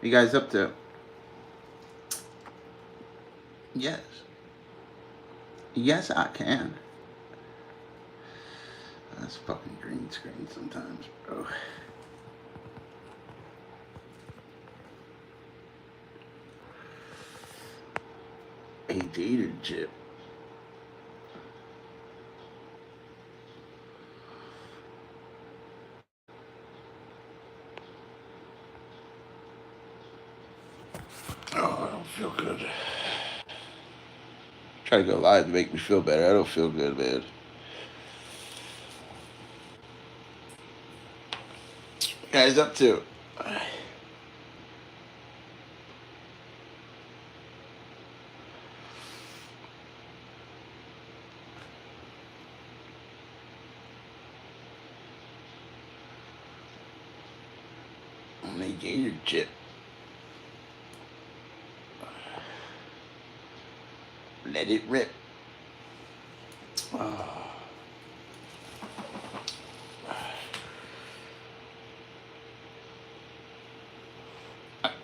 you guys up to? Yes. Yes, I can. That's fucking green screen sometimes, bro. A data chip. Oh, I don't feel good. Try to go live to make me feel better. I don't feel good, man. Guys, up to? A data chip. Let it rip. Oh.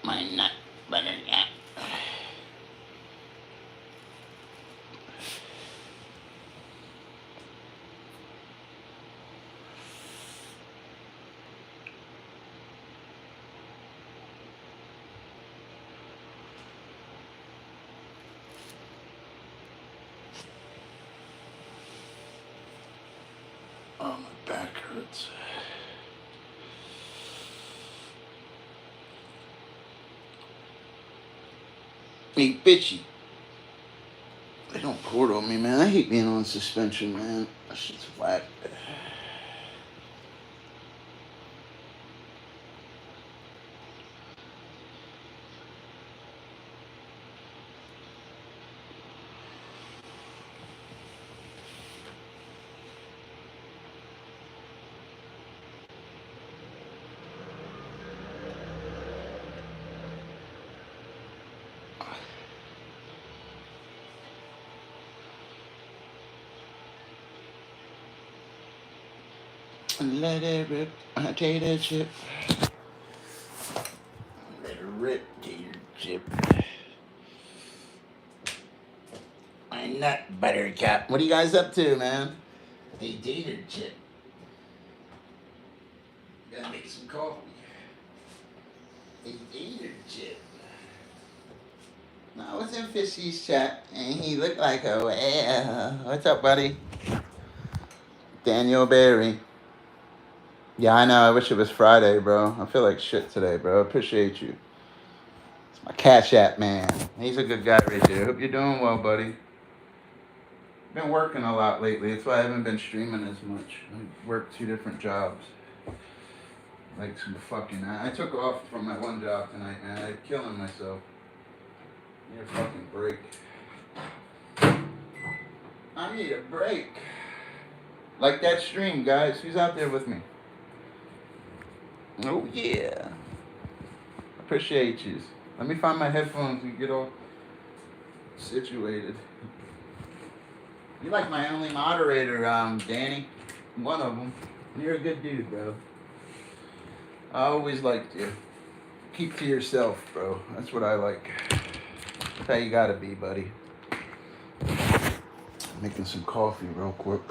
My nut butter nut. Oh, my back hurts. Hey, bitchy. They don't port on me, man. I hate being on suspension, man. That shit's whack. Let it rip, tater chip. Let it rip, tater chip. My nut buttercup. What are you guys up to, man? Hey, tater chip. Gotta make some coffee. Hey, tater chip. No, I was in Fishy's chat, and he looked like a whale. What's up, buddy? Daniel Barry. Yeah, I know. I wish it was Friday, bro. I feel like shit today, bro. Appreciate you. It's my Cash App, man. He's a good guy right there. Hope you're doing well, buddy. Been working a lot lately. That's why I haven't been streaming as much. I worked 2 different jobs. Like some fucking... I took off from my one job tonight, man. I'm killing myself. I need a fucking break. I need a break. Like that stream, guys. Who's out there with me? Oh, yeah. Appreciate you. Let me find my headphones and get all situated. You're like my only moderator, Danny. One of them. You're a good dude, bro. I always liked you. Keep to yourself, bro. That's what I like. That's how you gotta be, buddy. Making some coffee real quick.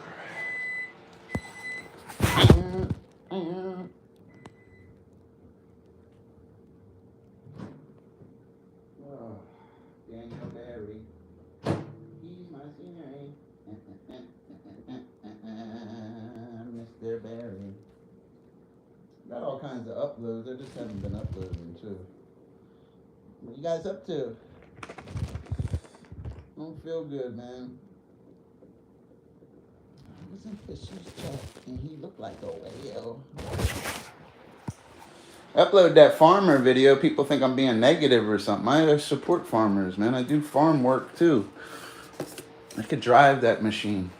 Oh, Daniel Barry. He's my scenery. Mr. Barry. Got all kinds of uploads. I just haven't been uploading too. What you guys up to? Don't feel good, man. I was in Fisher's chat and he looked like a whale. Upload that farmer video. People think I'm being negative or something. I support farmers, man. I do farm work too. I could drive that machine.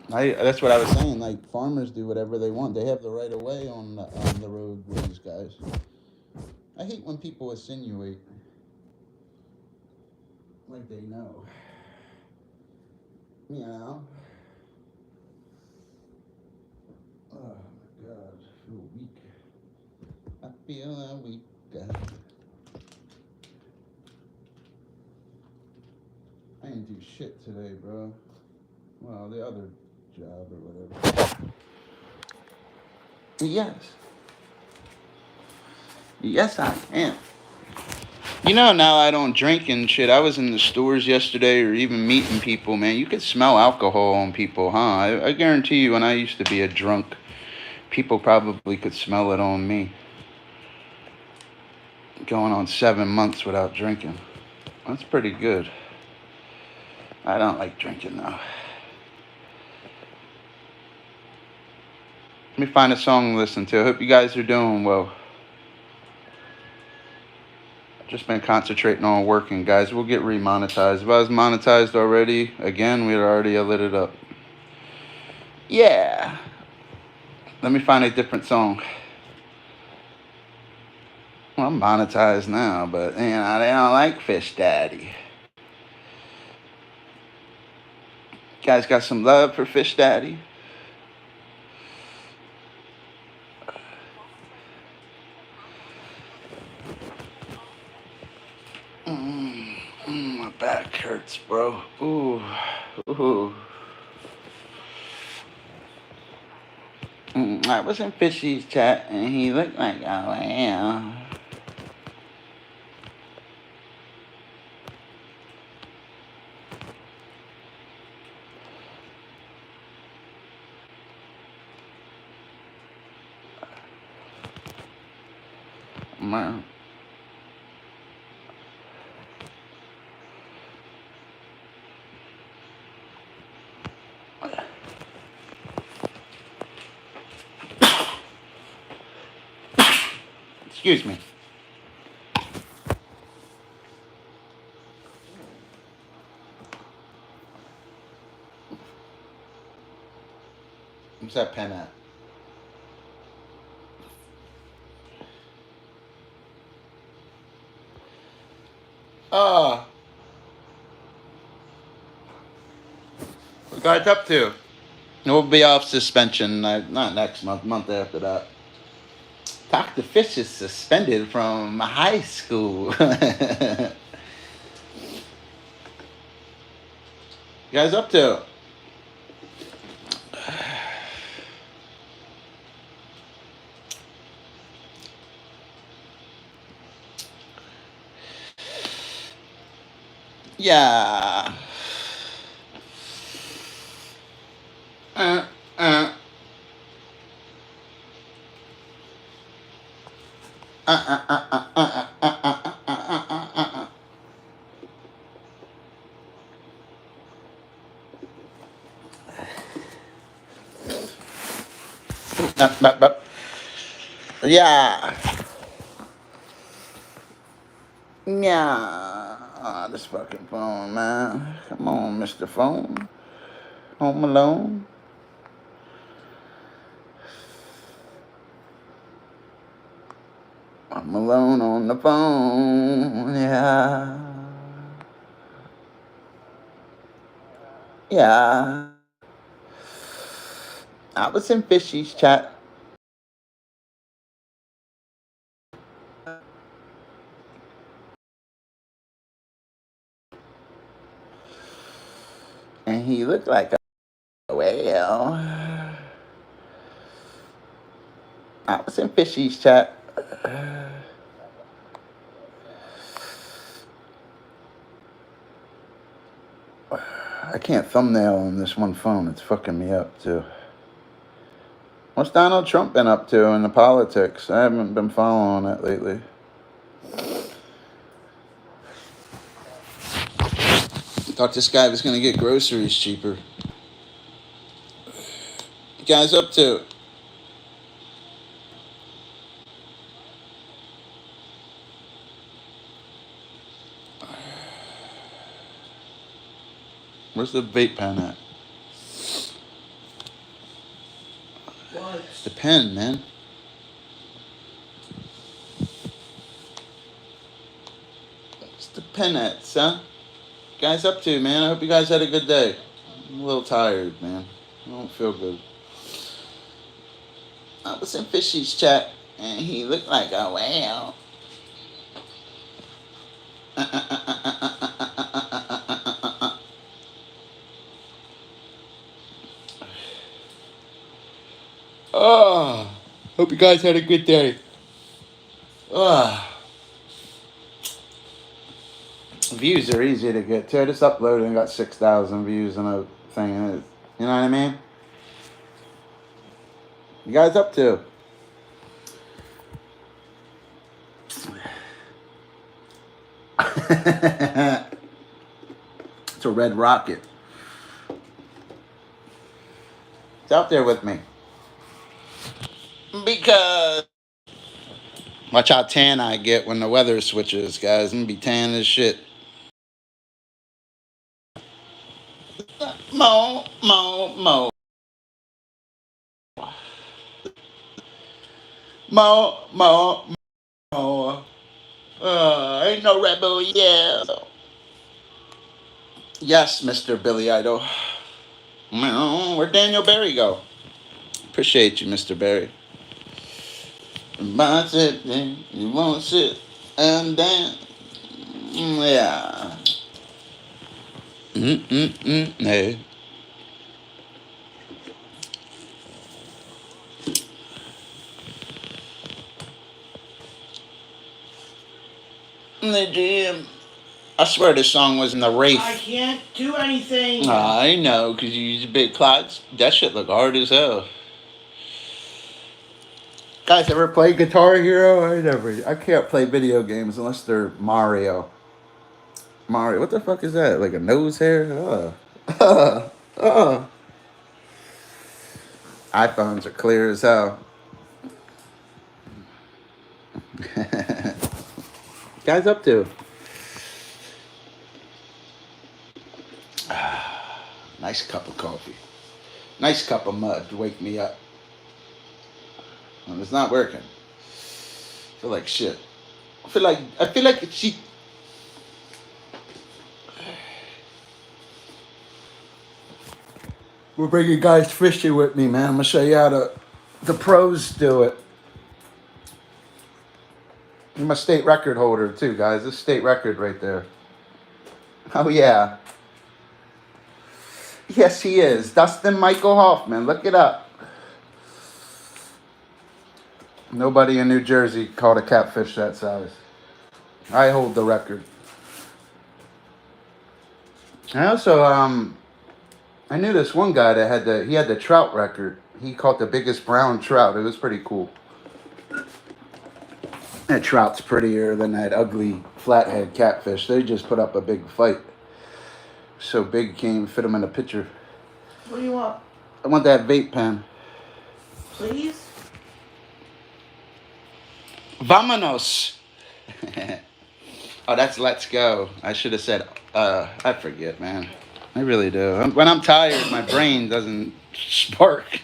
That's what I was saying. Like farmers do whatever they want. They have the right of way on the roadways, guys. I hate when people insinuate like they know. You know. Oh my God, I feel weak. I feel weak. God. I didn't do shit today, bro. Well, the other job or whatever. Yes. Yes, I am. You know, now I don't drink and shit. I was in the stores yesterday or even meeting people, man. You could smell alcohol on people, huh? I guarantee you, when I used to be a drunk, people probably could smell it on me. Going on 7 months without drinking. That's pretty good. I don't like drinking, though. Let me find a song to listen to. I hope you guys are doing well. Just been concentrating on working, guys. We'll get remonetized. If I was monetized already, again, we'd already lit it up. Yeah. Let me find a different song. Well, I'm monetized now, but you know, they don't like Fish Daddy. You guys got some love for Fish Daddy? My back hurts, bro. Ooh. Ooh. I was in Fishy's chat and he looked like, oh, yeah. Excuse me. What's that pen at? What guys up to? We'll be off suspension, not next month, month after that. Dr. Fish is suspended from high school. You guys up to? Yeah. Uh, uh. Yeah. Yeah. This fucking phone, man. Come on, Mr. Phone. Home alone. I'm alone on the phone. Yeah. Yeah. I was in Fishy's chat. And he looked like a whale. I was in Fishy's chat. I can't thumbnail on this one phone. It's fucking me up, too. What's Donald Trump been up to in the politics? I haven't been following it lately. Thought this guy was going to get groceries cheaper. You guys up to? Where's the vape pen at? What? The pen, man. What's the pen at, son? Guys up to, man? I hope you guys had a good day. I'm a little tired, man. I don't feel good. I was in Fishy's chat, and he looked like a whale. Oh, hope you guys had a good day. Oh, views are easy to get to. I just uploaded and got 6,000 views on a thing. You know what I mean? You guys up to? It's a red rocket. It's out there with me. Because watch how tan I get when the weather switches, guys. I'm gonna be tan as shit. Mo, mo, mo. Mo, mo, mo. Ain't no rebel, yeah. Yes, Mr. Billy Idol. Where'd Daniel Barry go? Appreciate you, Mr. Barry. But you won't sit and dance. Yeah. Hey. In the gym. I swear this song was in the Wraith. I can't do anything. I know, because you use big clots. That shit look hard as hell. Guys, ever play Guitar Hero? I can't play video games unless they're Mario. Mario, what the fuck is that? Like a nose hair? iPhones are clear as hell. Guys up to? Nice cup of coffee. Nice cup of mud to wake me up. And it's not working. I feel like shit. I feel like she. We're bringing guys fishing with me, man. I'm gonna show you how the pros do it. I'm a state record holder too, guys. This state record right there. Oh yeah. Yes, he is. Dustin Michael Hoffman. Look it up. Nobody in New Jersey caught a catfish that size. I hold the record. I also I knew this one guy that had the trout record. He caught the biggest brown trout. It was pretty cool. That trout's prettier than that ugly flathead catfish. They just put up a big fight. So big, can't even fit them in a picture. What do you want? I want that vape pen. Please? Vamonos. Oh, that's let's go. I should have said, I forget, man. I really do. When I'm tired, my brain doesn't spark.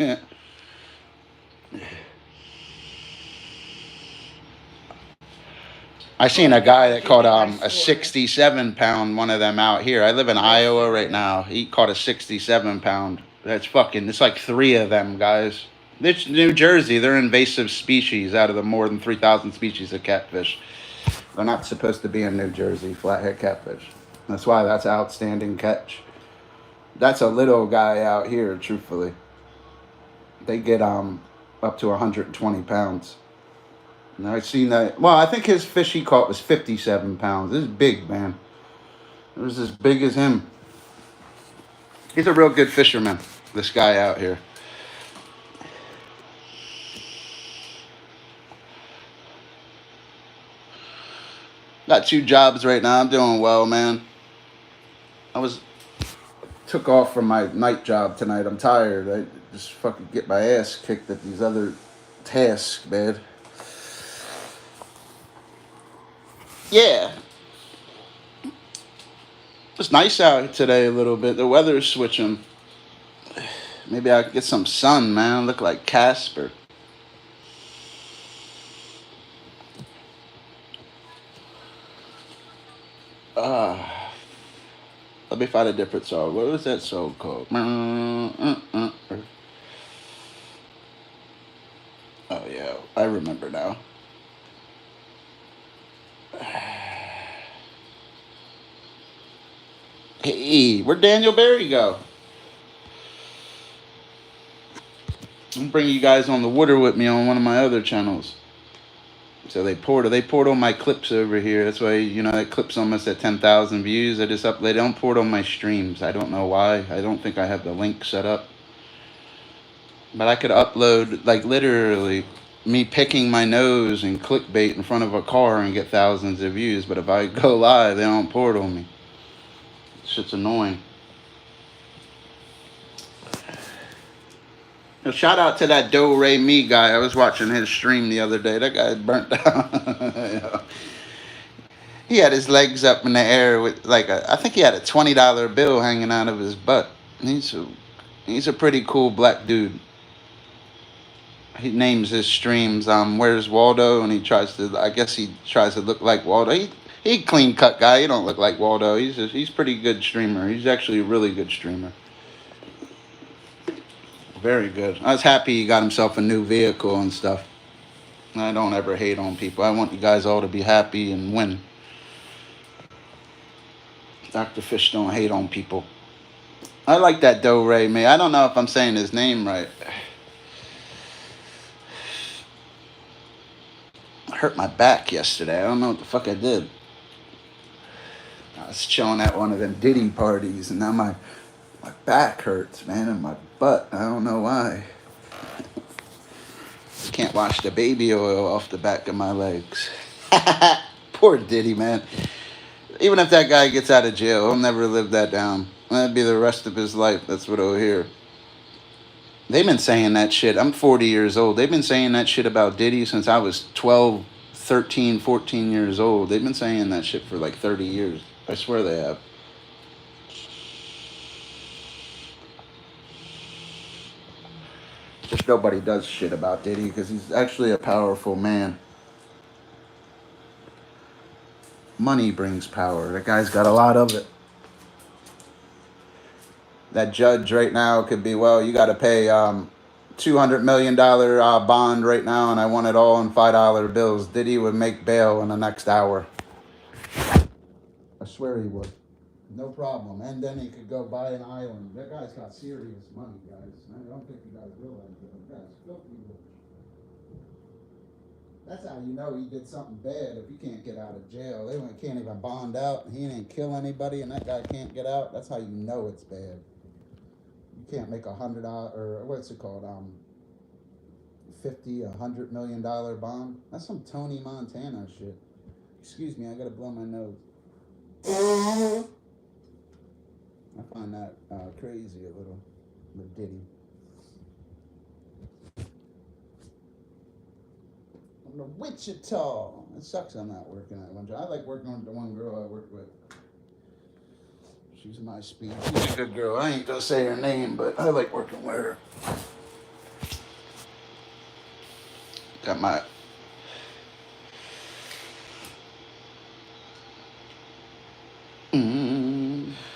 I seen a guy that caught a 67-pound one of them out here. I live in Iowa right now. He caught a 67-pound. It's like 3 of them, guys. It's New Jersey. They're invasive species out of the more than 3,000 species of catfish. They're not supposed to be in New Jersey, flathead catfish. That's why that's an outstanding catch. That's a little guy out here, truthfully. They get up to 120 pounds. And I've seen that. Well, I think his fish he caught was 57 pounds. This is big, man. It was as big as him. He's a real good fisherman, this guy out here. Got 2 jobs right now. I'm doing well, man. Took off from my night job tonight. I'm tired. I just fucking get my ass kicked at these other tasks, man. Yeah. It's nice out today a little bit. The weather's switching. Maybe I could get some sun, man. Look like Casper. Let me find a different song. What was that song called? Oh, yeah. I remember now. Hey, where'd Daniel Barry go? I'm bringing you guys on the water with me on one of my other channels. So they poured on my clips over here. That's why, you know, that clip's almost at 10,000 views. They don't pour it on my streams. I don't know why. I don't think I have the link set up. But I could upload, like, literally me picking my nose and clickbait in front of a car and get thousands of views. But if I go live, they don't pour it on me. Shit's annoying. So shout out to that Do Re Mi guy. I was watching his stream the other day. That guy burnt down. He had his legs up in the air with like I think he had a $20 bill hanging out of his butt. He's a pretty cool black dude. He names his streams Where's Waldo, and he tries to look like Waldo. He clean cut guy. He don't look like Waldo. He's pretty good streamer. He's actually a really good streamer. Very good. I was happy he got himself a new vehicle and stuff. I don't ever hate on people. I want you guys all to be happy and win. Dr. Fish don't hate on people. I like that Do Re Mi. I don't know if I'm saying his name right. I hurt my back yesterday. I don't know what the fuck I did. I was chilling at one of them Diddy parties, and now my back hurts, man, and my butt. I don't know why. Can't wash the baby oil off the back of my legs. Poor Diddy, man. Even if that guy gets out of jail, he'll never live that down. That'd be the rest of his life. That's what he'll hear. They've been saying that shit. I'm 40 years old. They've been saying that shit about Diddy since I was 12, 13, 14 years old. They've been saying that shit for like 30 years. I swear they have. Just nobody does shit about Diddy because he's actually a powerful man. Money brings power. That guy's got a lot of it. That judge right now could be, well, you got to pay $200 million bond right now, and I want it all in $5 bills. Diddy would make bail in the next hour. I swear he would. No problem. And then he could go buy an island. That guy's got serious money, guys. I don't think you guys realize it, but that's filthy rich. That's how you know he did something bad if he can't get out of jail. They can't even bond out, and he didn't kill anybody, and that guy can't get out. That's how you know it's bad. You can't make $100 or what's it called? $100 million bond. That's some Tony Montana shit. Excuse me, I gotta blow my nose. I find that crazy a little with Diddy. I'm to Wichita. It sucks I'm not working at one job. I like working with the one girl I work with. She's my speed. She's a good girl. I ain't gonna say her name, but I like working with her. Got my...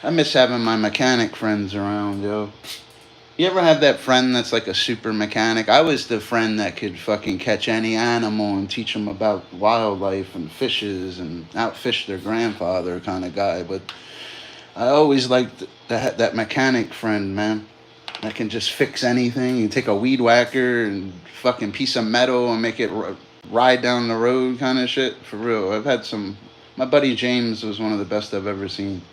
I miss having my mechanic friends around, yo. You ever have that friend that's like a super mechanic? I was the friend that could fucking catch any animal and teach them about wildlife and fishes and outfish their grandfather kind of guy. But I always liked that mechanic friend, man. That can just fix anything. You take a weed whacker and fucking piece of metal and make it ride down the road kind of shit. For real. I've had some... My buddy James was one of the best I've ever seen.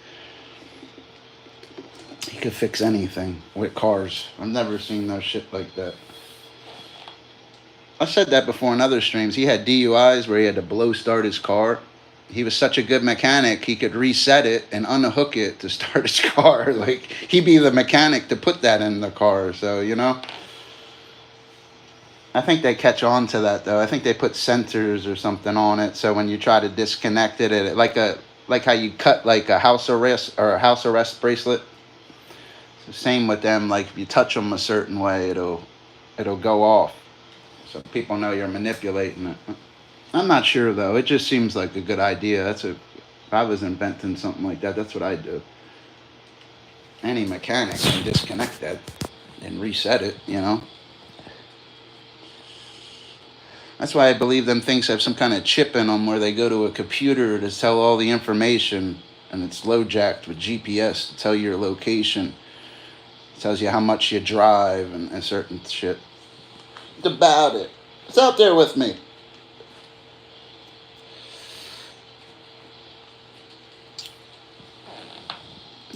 He could fix anything with cars. I've never seen no shit like that. I said that before in other streams. He had DUIs where he had to blow start his car. He was such a good mechanic, he could reset it and unhook it to start his car. Like, he'd be the mechanic to put that in the car. So, you know. I think they catch on to that, though. I think they put sensors or something on it. So when you try to disconnect it, like how you cut like a house arrest or a house arrest bracelet. Same with them, like if you touch them a certain way, it'll go off. So people know you're manipulating it. I'm not sure though. It just seems like a good idea. If I was inventing something like that, that's what I'd do. Any mechanic can disconnect that and reset it, you know. That's why I believe them things have some kind of chip in them where they go to a computer to tell all the information, and it's low jacked with GPS to tell your location. Tells you how much you drive and certain shit. It's about it. It's out there with me.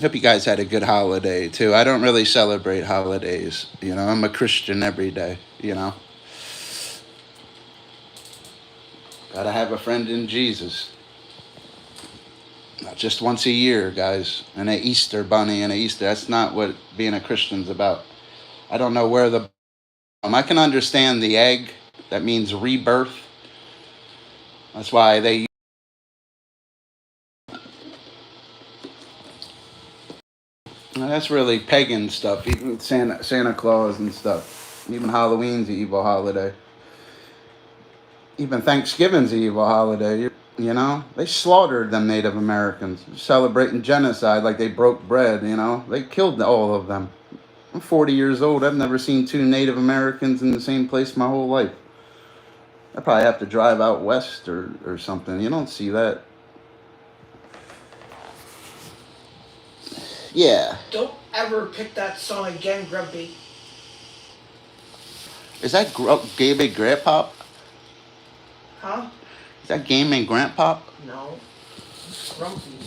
Hope you guys had a good holiday too. I don't really celebrate holidays. You know, I'm a Christian every day. You know, gotta have a friend in Jesus. Not just once a year, guys. And an Easter bunny and an Easter. That's not what being a Christian's about. I don't know where the. I can understand the egg. That means rebirth. That's why they. That's really pagan stuff. Even Santa Claus and stuff. Even Halloween's an evil holiday. Even Thanksgiving's an evil holiday. You know, they slaughtered them Native Americans, celebrating genocide like they broke bread. You know, they killed all of them. I'm 40 years old. I've never seen two Native Americans in the same place my whole life. I probably have to drive out west or something. You don't see that. Yeah. Don't ever pick that song again, Grumpy. Is that Gaming Grandpop? Huh? Is that Gaming Grandpop? No. Grumpy.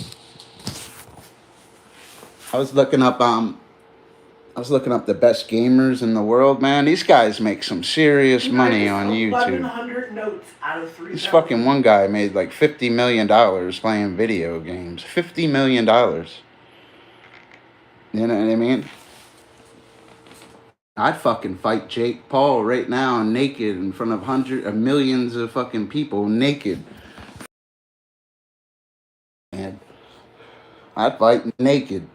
I was looking up the best gamers in the world, man. These guys make some serious money on YouTube. 1,100 notes out of 3,000. This fucking one guy made like $50 million playing video games. $50 million. You know what I mean? I'd fucking fight Jake Paul right now naked in front of hundreds of millions of fucking people naked. And I'd fight naked.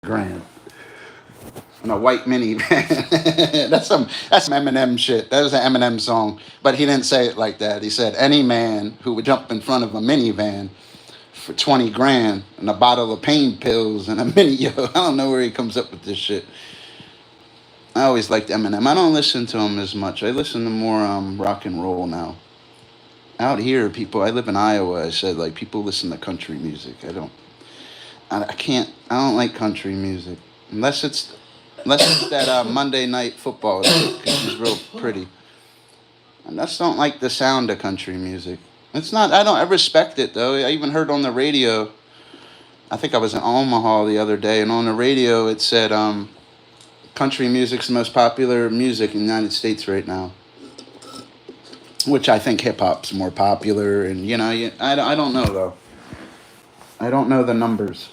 Grand. In a white minivan. That's some Eminem shit. That was an Eminem song. But he didn't say it like that. He said any man who would jump in front of a minivan for 20 grand and a bottle of pain pills and a mini. I don't know where he comes up with this shit. I always liked Eminem. I don't listen to him as much. I listen to more rock and roll now. Out here, I live in Iowa. I said like people listen to country music. I don't like country music unless it's that Monday Night Football because she's real pretty. I just don't like the sound of country music. It's not. I respect it though. I even heard on the radio. I think I was in Omaha the other day, and on the radio it said country music's the most popular music in the United States right now. Which I think hip hop's more popular, and I don't know though. I don't know the numbers.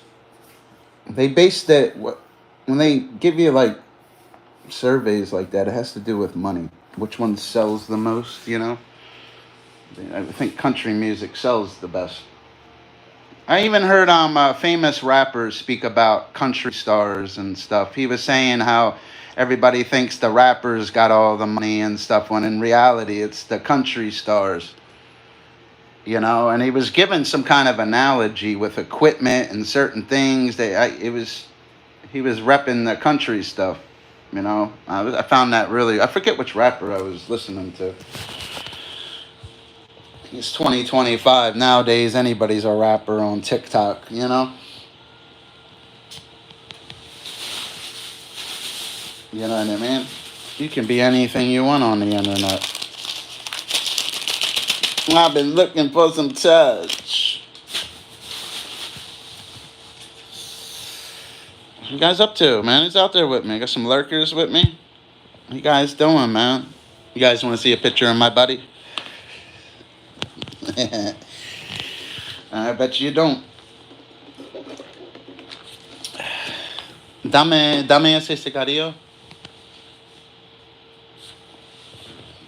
They based it when they give you like surveys like that. It has to do with money. Which one sells the most? I think country music sells the best. I even heard famous rappers speak about country stars and stuff. He was saying how everybody thinks the rappers got all the money and stuff, when in reality it's the country stars. And he was given some kind of analogy with equipment and certain things. He was repping the country stuff. I found that really. I forget which rapper I was listening to. It's 2025 nowadays. Anybody's a rapper on TikTok. You know what I mean? You can be anything you want on the internet. I've been looking for some touch. What you guys up to, man? Who's out there with me? Got some lurkers with me? What you guys doing, man? You guys want to see a picture of my buddy? I bet you don't. Dame ese cigarrillo.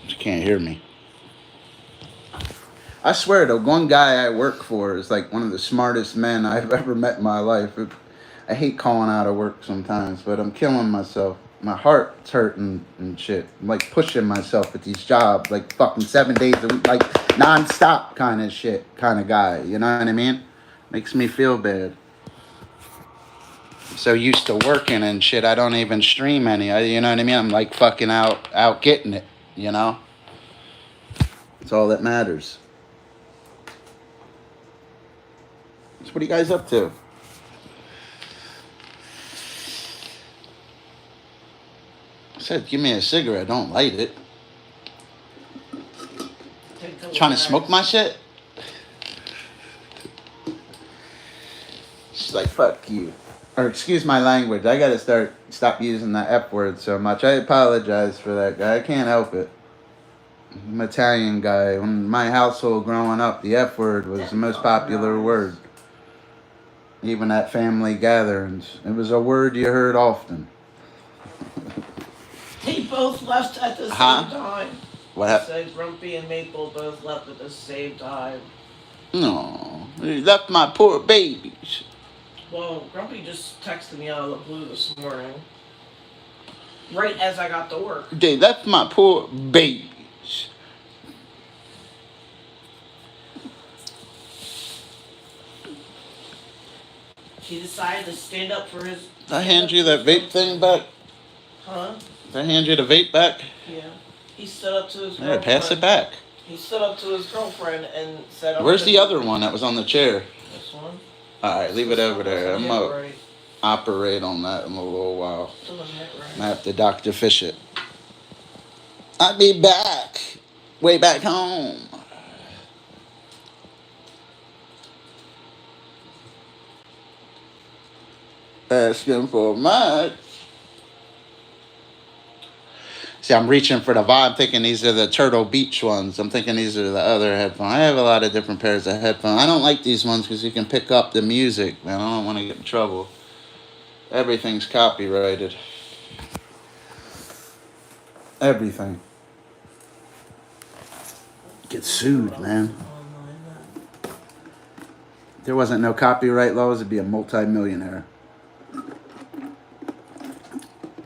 You can't hear me. I swear, the one guy I work for is like one of the smartest men I've ever met in my life. I hate calling out of work sometimes, but I'm killing myself. My heart's hurting and shit. I'm like pushing myself at these jobs, like fucking 7 days a week, like non-stop kind of shit, kind of guy. You know what I mean? Makes me feel bad. I'm so used to working and shit, I don't even stream any. You know what I mean? I'm like fucking out getting it. It's all that matters. So what are you guys up to? I said, give me a cigarette. Don't light it. Trying to smoke my shit? She's like, fuck you. Or excuse my language. I gotta stop using the F word so much. I apologize for that guy. I can't help it. I'm an Italian guy. In my household growing up, the F word was the most popular word. Even at family gatherings. It was a word you heard often. They both left at the same time. What I happened? said Grumpy and Maple both left at the same time. No. You left my poor babies. Well, Grumpy just texted me out of the blue this morning. Right as I got to work. They left my poor babies. He decided to stand up for his... Did I hand you that vape thing back? Huh? Did I hand you the vape back? Yeah. He stood up to his Yeah, girlfriend. pass it back. He stood up to his girlfriend and said... Where's the other one that was on the chair? This one? Alright, leave it over there. I'm going right. to operate on that in a little while. Doesn't hit right. I have to Dr. Fish it. I'll be back. Way back home. Asking for much. See, I'm reaching for the vibe. I'm thinking these are the Turtle Beach ones. I'm thinking these are the other headphones. I have a lot of different pairs of headphones. I don't like these ones because you can pick up the music, man. I don't want to get in trouble. Everything's copyrighted. Everything. Get sued, man. If there wasn't no copyright laws, it'd be a multi-millionaire.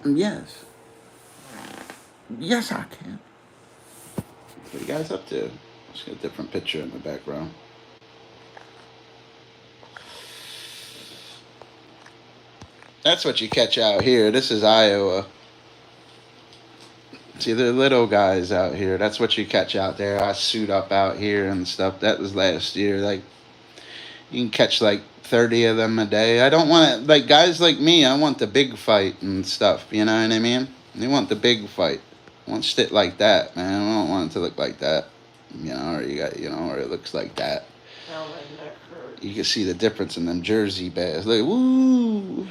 Yes. Yes, I can. What are you guys up to? Let's get a different picture in the background. That's what you catch out here. This is Iowa. See, they're little guys out here. That's what you catch out there. I suit up out here and stuff. That was last year. Like, you can catch like 30 of them a day. I don't want to, like, guys like me, I want the big fight and stuff. You know what I mean? They want the big fight. I want shit like that, man. I don't want it to look like that. You know, or you got, you know, or it looks like that. Now my neck hurts. You can see the difference in them Jersey bass. Look, woo!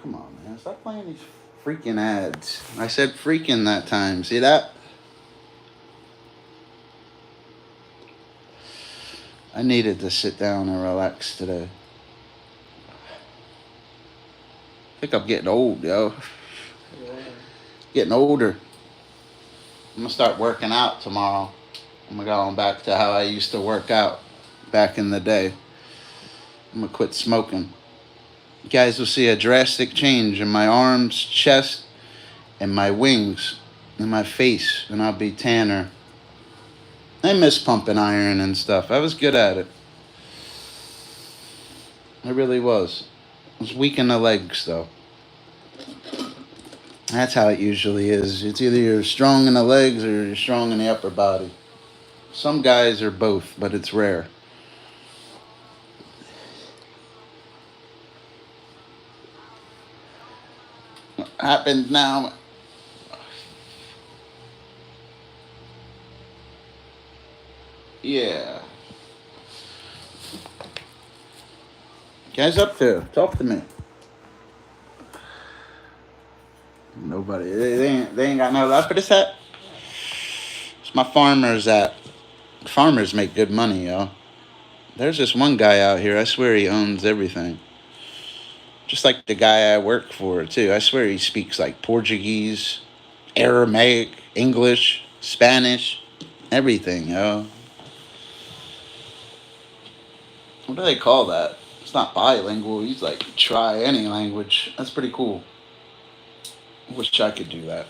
Come on, man. Stop playing these freaking ads. I said freaking that time. See that? I needed to sit down and relax today. I think I'm getting old, yo. Yeah. Getting older. I'm going to start working out tomorrow. I'm going back to how I used to work out back in the day. I'm going to quit smoking. You guys will see a drastic change in my arms, chest, and my wings, and my face, and I'll be tanner. I miss pumping iron and stuff. I was good at it. I really was. I was weak in the legs, though. That's how it usually is. It's either you're strong in the legs or you're strong in the upper body. Some guys are both, but it's rare. What happened now? Yeah. Guys up there, talk to me. Nobody. They ain't got no love for this hat. It's my farmer's hat. Farmers make good money, yo. There's this one guy out here. I swear he owns everything. Just like the guy I work for, too. I swear he speaks like Portuguese, Aramaic, English, Spanish, everything, yo. What do they call that? It's not bilingual. He's like, try any language. That's pretty cool. I wish I could do that.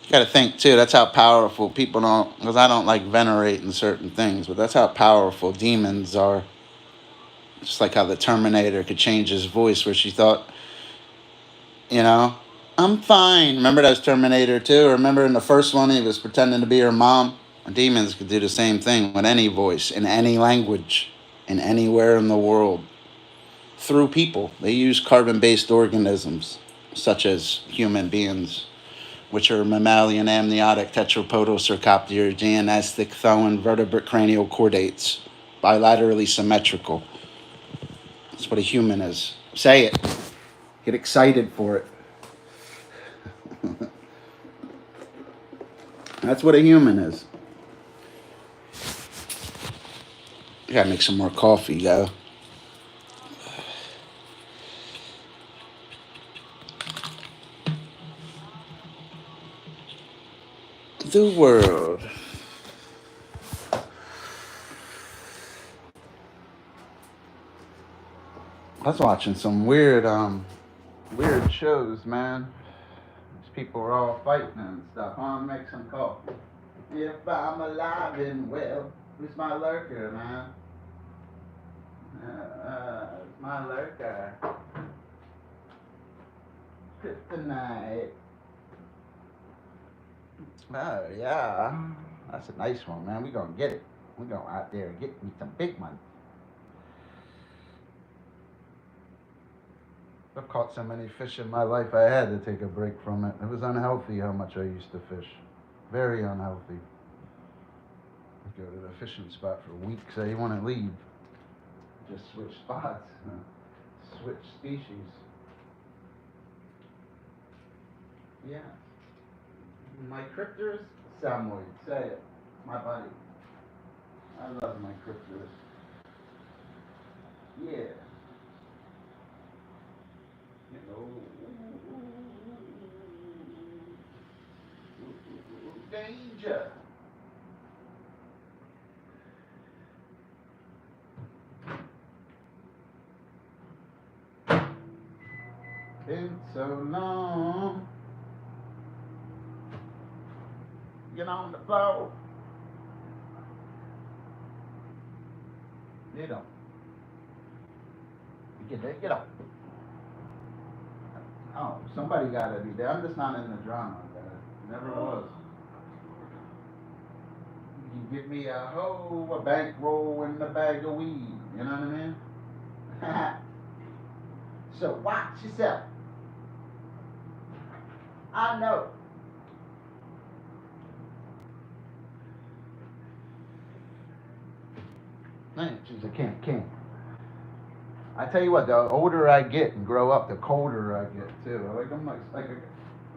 You gotta think, too, that's how powerful people don't, because I don't like venerating certain things, but that's how powerful demons are. Just like how the Terminator could change his voice where she thought, you know, I'm fine. Remember that was Terminator 2? Remember in the first one he was pretending to be her mom? Demons could do the same thing with any voice in any language. in anywhere in the world through people. They use carbon-based organisms, such as human beings, which are mammalian, amniotic, tetrapodal, cercopter, geonestic, thoan, vertebrate, cranial chordates, bilaterally symmetrical. That's what a human is. Say it. Get excited for it. That's what a human is. I gotta make some more coffee, yo. The world. I was watching some weird shows, man. These people are all fighting and stuff. I want to make some coffee. If I'm alive and well, who's my lurker, man? It's my lurker. Kryptonite. Oh, yeah. That's a nice one, man. We gonna get it. We gonna out there and get me some big money. I've caught so many fish in my life, I had to take a break from it. It was unhealthy how much I used to fish. Very unhealthy. I'd go to the fishing spot for weeks. I didn't want to leave. Just switch spots. Switch species. Yeah. My cryptors, Samoyed. Say it. My buddy. I love my cryptors. Yeah. You know. Danger. Been so long. Get on the floor. Get up. Get up. Oh, somebody gotta be there. I'm just not in the drama, guys. Never was. You give me a hoe, a bankroll, and a bag of weed. You know what I mean? So watch yourself. I know. Man, she's a king. I tell you what, the older I get and grow up, the colder I get too.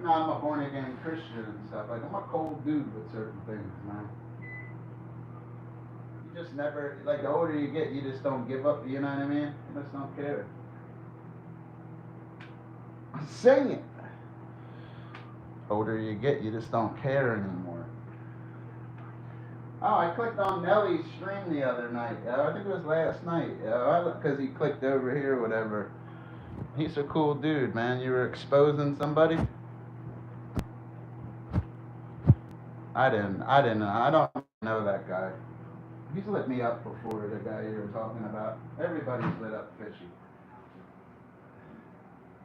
I'm a born again Christian and stuff. Like I'm a cold dude with certain things, man. You just never like the older you get, you just don't give up. You know what I mean? You just don't care. Sing it. Older you get, you just don't care anymore. Oh, I clicked on Nelly's stream the other night. I think it was last night. Because he clicked over here or whatever. He's a cool dude, man. You were exposing somebody? I don't know that guy. He's lit me up before, the guy you were talking about. Everybody's lit up Fishy.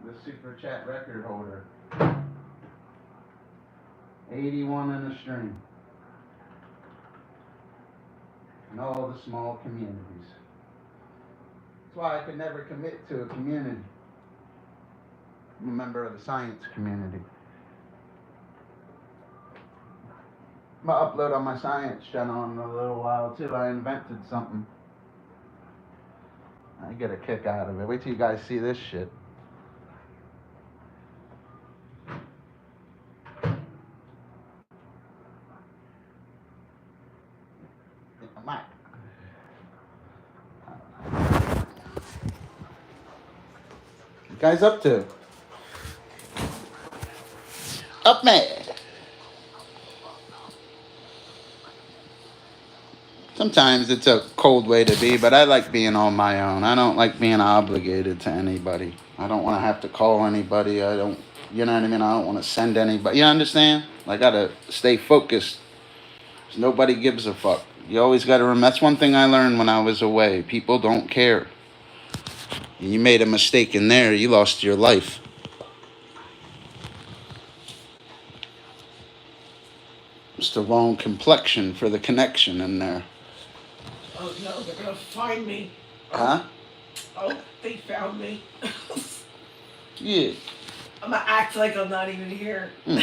The super chat record holder. 81 in the stream. In all the small communities. That's why I could never commit to a community. I'm a member of the science community. I'm gonna upload on my science channel in a little while too. I invented something. I get a kick out of it. Wait till you guys see this shit. Mike. You guys up to? Up, man. Sometimes it's a cold way to be, but I like being on my own. I don't like being obligated to anybody. I don't want to have to call anybody. You know what I mean? I don't want to send anybody. You understand? I gotta stay focused. Nobody gives a fuck. You always gotta remember. That's one thing I learned when I was away. People don't care. You made a mistake in there, you lost your life. It's the wrong complexion for the connection in there. Oh no, they're gonna find me. Huh? Oh, they found me. Yeah. I'm gonna act like I'm not even here. Yeah,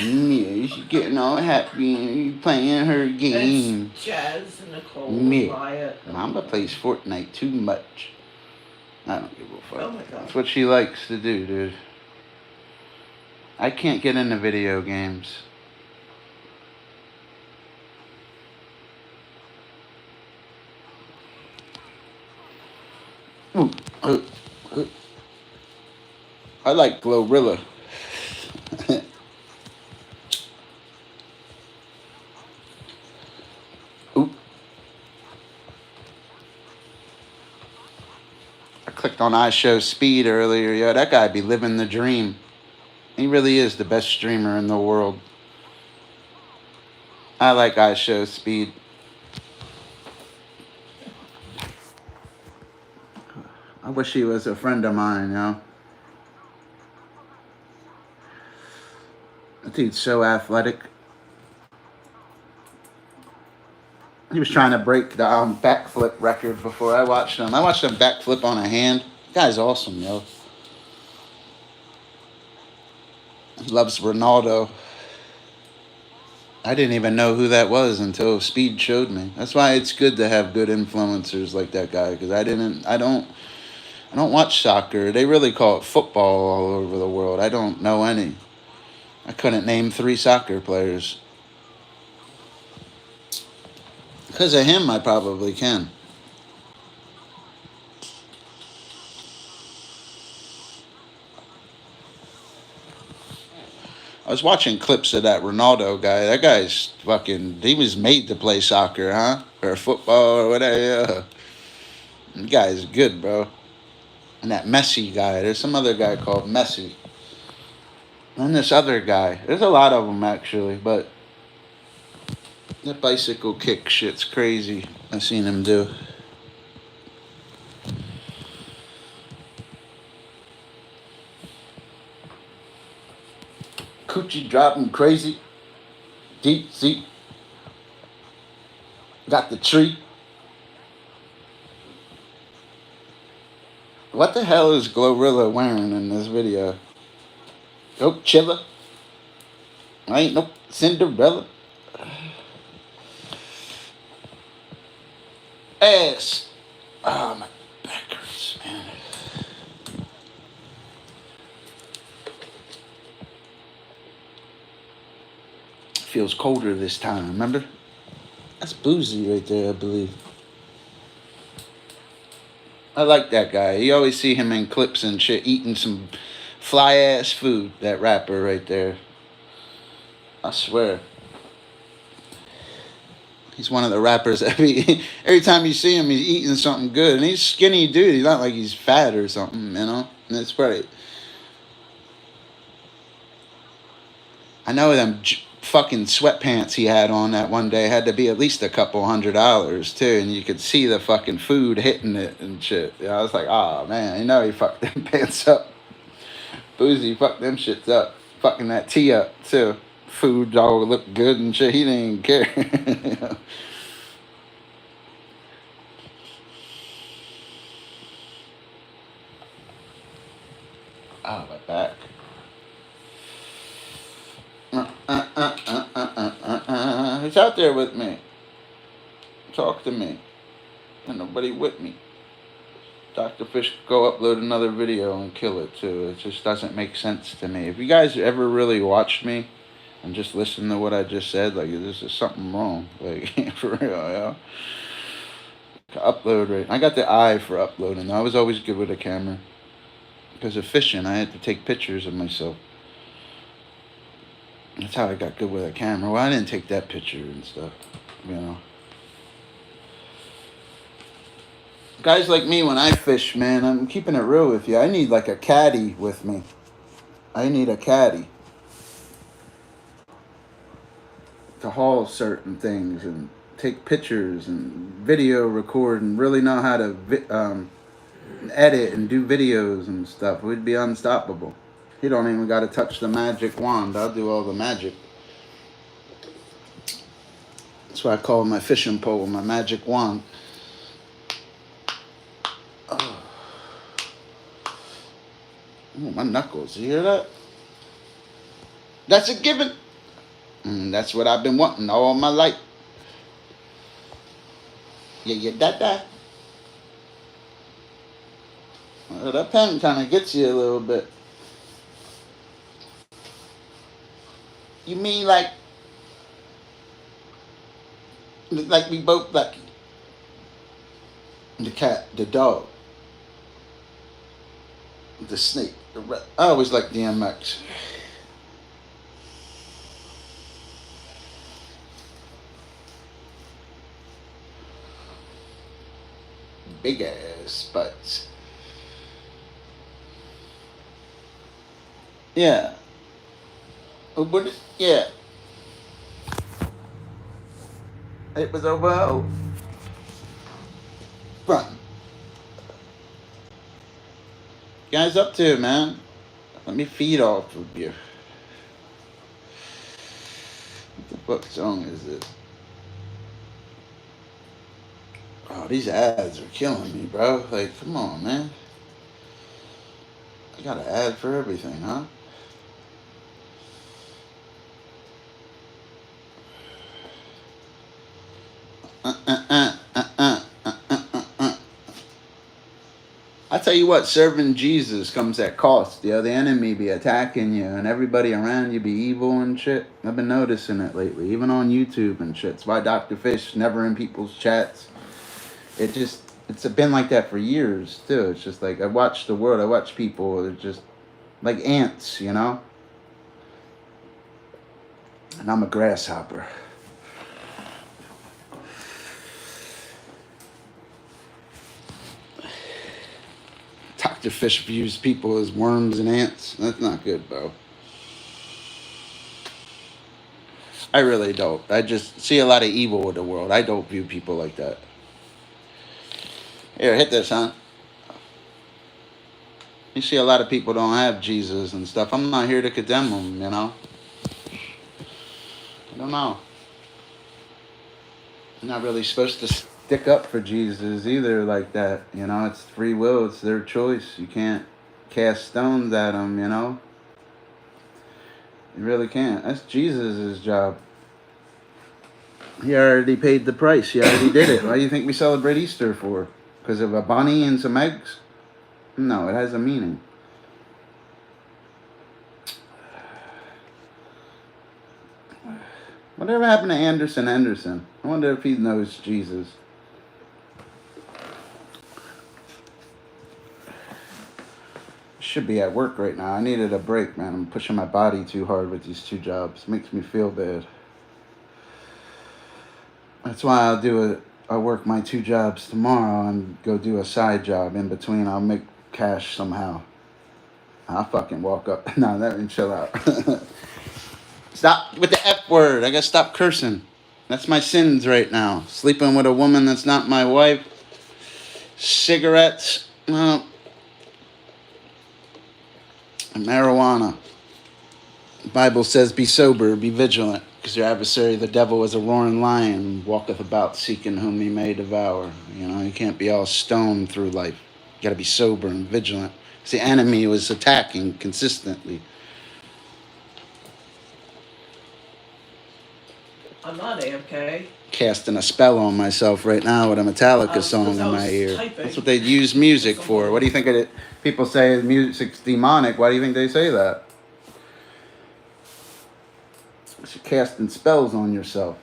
she's getting all happy and you playing her game. It's Jazz and Nicole and Yeah. Wyatt. Mama plays Fortnite too much. I don't give a fuck. Oh my god. That's what she likes to do, dude. I can't get into video games. Ooh, I like Glorilla. Ooh. I clicked on iShowSpeed earlier. Yeah, that guy be living the dream. He really is the best streamer in the world. I like iShowSpeed. I wish he was a friend of mine, you know. That dude's so athletic. He was trying to break the backflip record before I watched him. I watched him backflip on a hand. The guy's awesome, yo. He loves Ronaldo. I didn't even know who that was until Speed showed me. That's why it's good to have good influencers like that guy, because I don't watch soccer. They really call it football all over the world. I don't know any. I couldn't name 3 soccer players. Because of him, I probably can. I was watching clips of that Ronaldo guy. That guy's fucking... He was made to play soccer, huh? Or football or whatever. Yeah. That guy's good, bro. And that Messi guy. There's some other guy called Messi. And this other guy. There's a lot of them, actually. But that bicycle kick shit's crazy. I've seen him do. Coochie dropping crazy. Deep seat. Got the tree. What the hell is Glorilla wearing in this video? Oh, Chilla. I ain't no Cinderella. Ass. Oh, my back hurts, man. Feels colder this time, remember? That's Boozy right there, I believe. I like that guy. You always see him in clips and shit eating some fly ass food. That rapper right there. I swear. He's one of the rappers that every time you see him, he's eating something good. And he's skinny dude. He's not like he's fat or something, you know? And it's probably... I know them fucking sweatpants he had on that one day had to be at least $200 too, and you could see the fucking food hitting it and shit. I was like, oh man, you know he fucked them pants up. Boozy fucked them shits up, fucking that tee up too. Food all looked good and shit. He didn't even care. You know? Oh, my back. He's out there with me. Talk to me. And nobody with me. Dr. Fish could go upload another video and kill it too. It just doesn't make sense to me. If you guys ever really watched me and just listen to what I just said, like this is something wrong. Like for real, yeah. Upload right. I got the eye for uploading. I was always good with a camera. Because of fishing, I had to take pictures of myself. That's how I got good with a camera. Well, I didn't take that picture and stuff, you know. Guys like me, when I fish, man, I'm keeping it real with you. I need like a caddy with me. I need a caddy to haul certain things and take pictures and video record and really know how to edit and do videos and stuff. We'd be unstoppable. You don't even got to touch the magic wand. I'll do all the magic. That's why I call my fishing pole my magic wand. Oh, my knuckles. You hear that? That's a given. That's what I've been wanting all my life. Yeah, that. Well, that pen kind of gets you a little bit. You mean like we both like the cat, the dog, the snake, the rat. I always like DMX. Big ass butts. Yeah. But yeah. It was over. Front. Guys up to, man? Let me feed off of you. What the fuck song is this? Oh, these ads are killing me, bro. Like, come on, man. I got an ad for everything, huh? I tell you what, serving Jesus comes at cost. The enemy be attacking you, and everybody around you be evil and shit. I've been noticing it lately, even on YouTube and shit. It's why Dr. Fish never in people's chats. It's been like that for years too. It's just like I watch the world, I watch people. They're just like ants, you know. And I'm a grasshopper. Dr. Fish views people as worms and ants. That's not good, bro. I really don't. I just see a lot of evil in the world. I don't view people like that. Here, hit this, huh? You see a lot of people don't have Jesus and stuff. I'm not here to condemn them, you know. I don't know. I'm not really supposed to stick up for Jesus either like that, you know. It's free will. It's their choice. You can't cast stones at them, you know. You really can't. That's Jesus' job. He already paid the price. He already did it. Why do you think we celebrate Easter for? Because of a bunny and some eggs? No, it has a meaning. Whatever happened to Anderson Anderson? I wonder if he knows Jesus. Should be at work right now. I needed a break, man. I'm pushing my body too hard with these 2 jobs. Makes me feel bad. That's why I'll work my 2 jobs tomorrow and go do a side job in between. I'll make cash somehow. I'll fucking walk up. No, that means chill out. Stop with the F word. I gotta stop cursing. That's my sins right now. Sleeping with a woman that's not my wife. Cigarettes. Well, marijuana. The Bible says, be sober, be vigilant, because your adversary, the devil, is a roaring lion, walketh about seeking whom he may devour. You know, you can't be all stoned through life. You got to be sober and vigilant. Because the enemy was attacking consistently. I'm not AFK. Casting a spell on myself right now with a Metallica song in my ear. Typing. That's what they use music for. What do you think of it? People say music's demonic. Why do you think they say that? You're casting spells on yourself.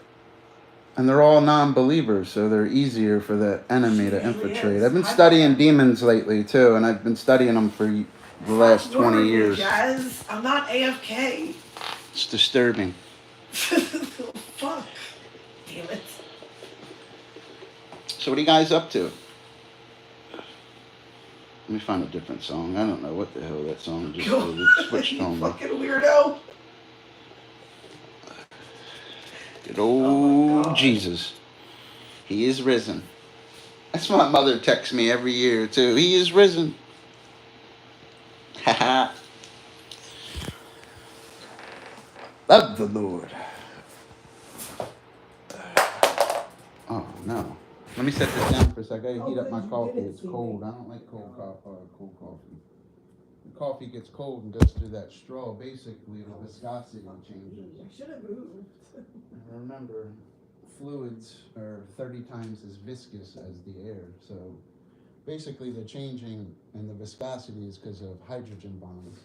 And they're all non-believers, so they're easier for the enemy to infiltrate. I've been studying demons lately, too, and I've been studying them for the last 20 years. Guys, I'm not AFK. It's disturbing. Fuck. Damn it. So what are you guys up to? Let me find a different song. I don't know what the hell that song just switched on me. Fucking weirdo. Good old Jesus. He is risen. That's what my mother texts me every year, too. He is risen. Haha. Love the Lord. Oh, no. Let me set this down for a second. I gotta heat up my coffee. It's cold. I don't like cold coffee. The coffee gets cold and goes through that straw. Basically, the viscosity changes. I should have moved. Remember, fluids are 30 times as viscous as the air. So basically, the changing in the viscosity is because of hydrogen bonds.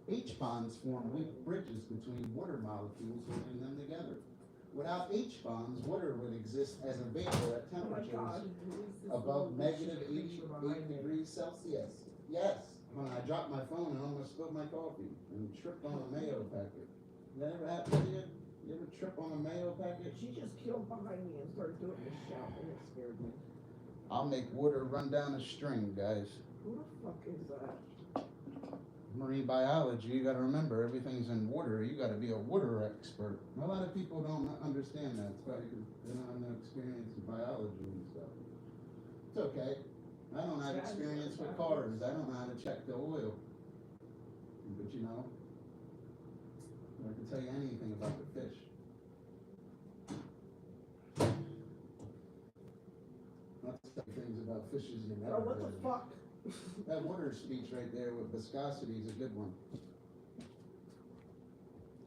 H bonds form weak bridges between water molecules holding them together. Without H bonds, water would exist as a vapor at temperatures above negative 88 degrees Celsius. Yes, when I dropped my phone and almost spilled my coffee and tripped on a mayo packet. That ever happened to you? You ever trip on a mayo packet? She just killed behind me and started doing this shout, and it scared me. I'll make water run down a string, guys. Who the fuck is that? Marine biology, you gotta remember everything's in water. You gotta be a water expert. A lot of people don't understand that. It's probably because they don't have no experience in biology and stuff. It's okay. I don't have experience with cars. I don't know how to check the oil. But you know, I can tell you anything about the fish. I'll tell you things about fishes you never Oh, what the heard of. fuck? That water speech right there with viscosity is a good one. So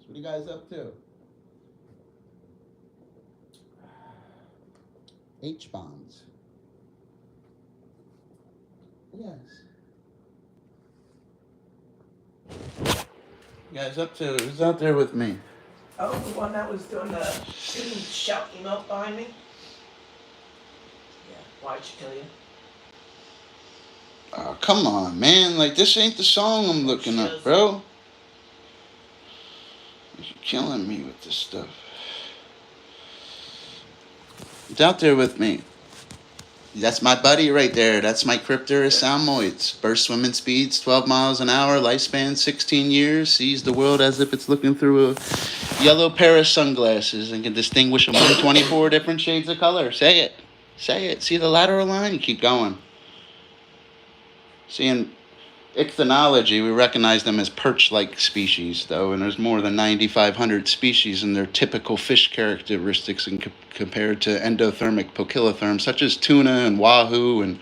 what are you guys up to? H bonds. Yes. You guys up to? Who's out there with me? Oh, the one that was doing the shout emote behind me? Yeah, why'd she kill you? Oh, come on, man. Like, this ain't the song I'm looking up, bro. You're killing me with this stuff. It's out there with me. That's my buddy right there. That's my Crypterus salmoids. Burst swimming speeds 12 miles an hour. Lifespan 16 years. Sees the world as if it's looking through a yellow pair of sunglasses and can distinguish among 24 different shades of color. Say it. Say it. See the lateral line? You keep going. See, in ichthyology, we recognize them as perch-like species, though, and there's more than 9,500 species in their typical fish characteristics compared to endothermic poikilotherms, such as tuna and wahoo, and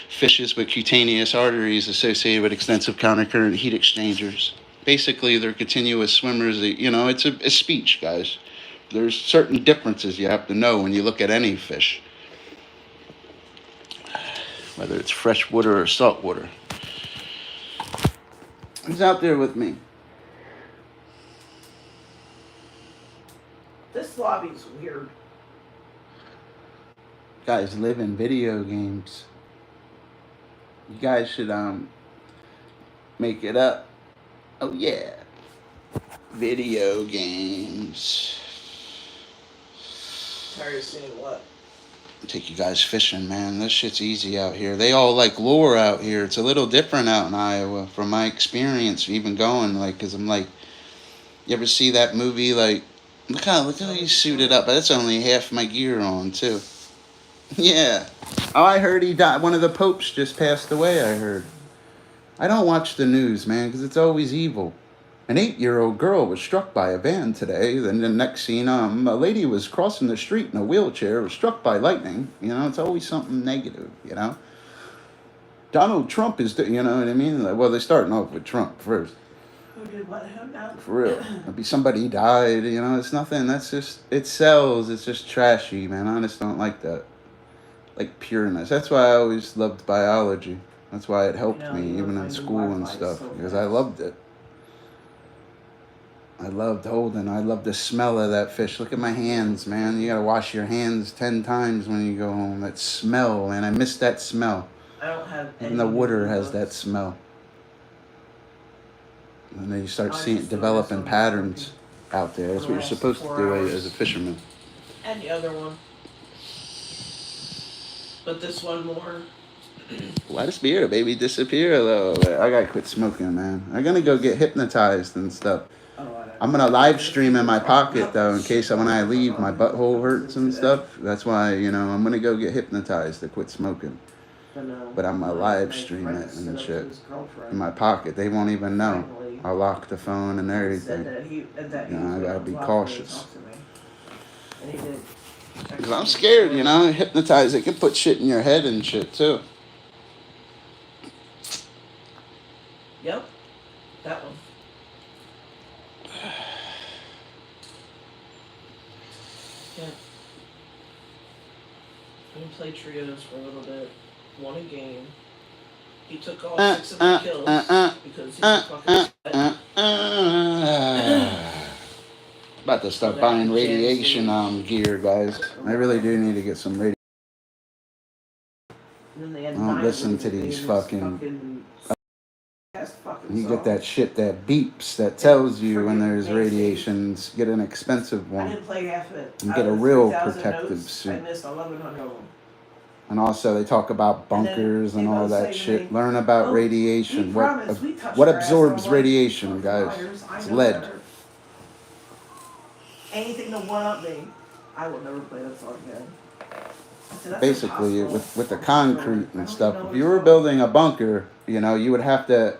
fishes with cutaneous arteries associated with extensive countercurrent heat exchangers. Basically, they're continuous swimmers. It's a speech, guys. There's certain differences you have to know when you look at any fish, whether it's freshwater or saltwater. Who's out there with me? This lobby's weird. Guys live in video games. You guys should make it up. Oh yeah. Video games. Tired of seeing what? Take you guys fishing, man. This shit's easy out here. They all like lure out here. It's a little different out in Iowa from my experience even going, like, because I'm like, you ever see that movie, like, look how he's suited up, but that's only half my gear on too. Yeah. Oh, I heard he died. One of the popes just passed away, I heard. I don't watch the news, man, because it's always evil. An 8-year-old girl was struck by a van today. Then the next scene, a lady was crossing the street in a wheelchair, was struck by lightning. It's always something negative, Donald Trump is, you know what I mean? Well, they're starting off with Trump first. Who did what him now? For real. It'd be somebody died, it's nothing. That's just, it sells. It's just trashy, man. I just don't like that. Like pureness. That's why I always loved biology. That's why it helped me, even in school and stuff, because I loved it. I loved the smell of that fish. Look at my hands, man. You gotta wash your hands 10 times when you go home. That smell, man. I miss that smell. I don't have any. Even the water has that smell. And then you start developing patterns out there. That's what you're supposed to do as a fisherman. And the other one. But this one more. Why the spirit, baby, disappear a little bit? I gotta quit smoking, man. I'm gonna go get hypnotized and stuff. I'm gonna live stream in my pocket though, in case when I leave my butthole hurts and stuff. That's why I'm gonna go get hypnotized to quit smoking. But I'm gonna live stream it and shit in my pocket. They won't even know. I'll lock the phone and everything. I gotta be cautious. Cause I'm scared, hypnotize. It can put shit in your head and shit too. Yep. That one. Yeah. We played trios for a little bit. Won a game. He took all 6 of my kills because he's a fucking sweat. About to start buying radiation gear, guys. I really do need to get some radiation. Don't listen to these fucking. You get that shit that beeps that tells you when there's radiations. Get an expensive one. I didn't play half of it. And get a real protective suit. I missed 1,100 of them. And also they talk about bunkers and all that shit. Learn about radiation. What absorbs radiation, guys? It's lead. Anything to one up me, I will never play that song again. Basically, with the concrete and stuff, if you were building a bunker, you know, you would have to,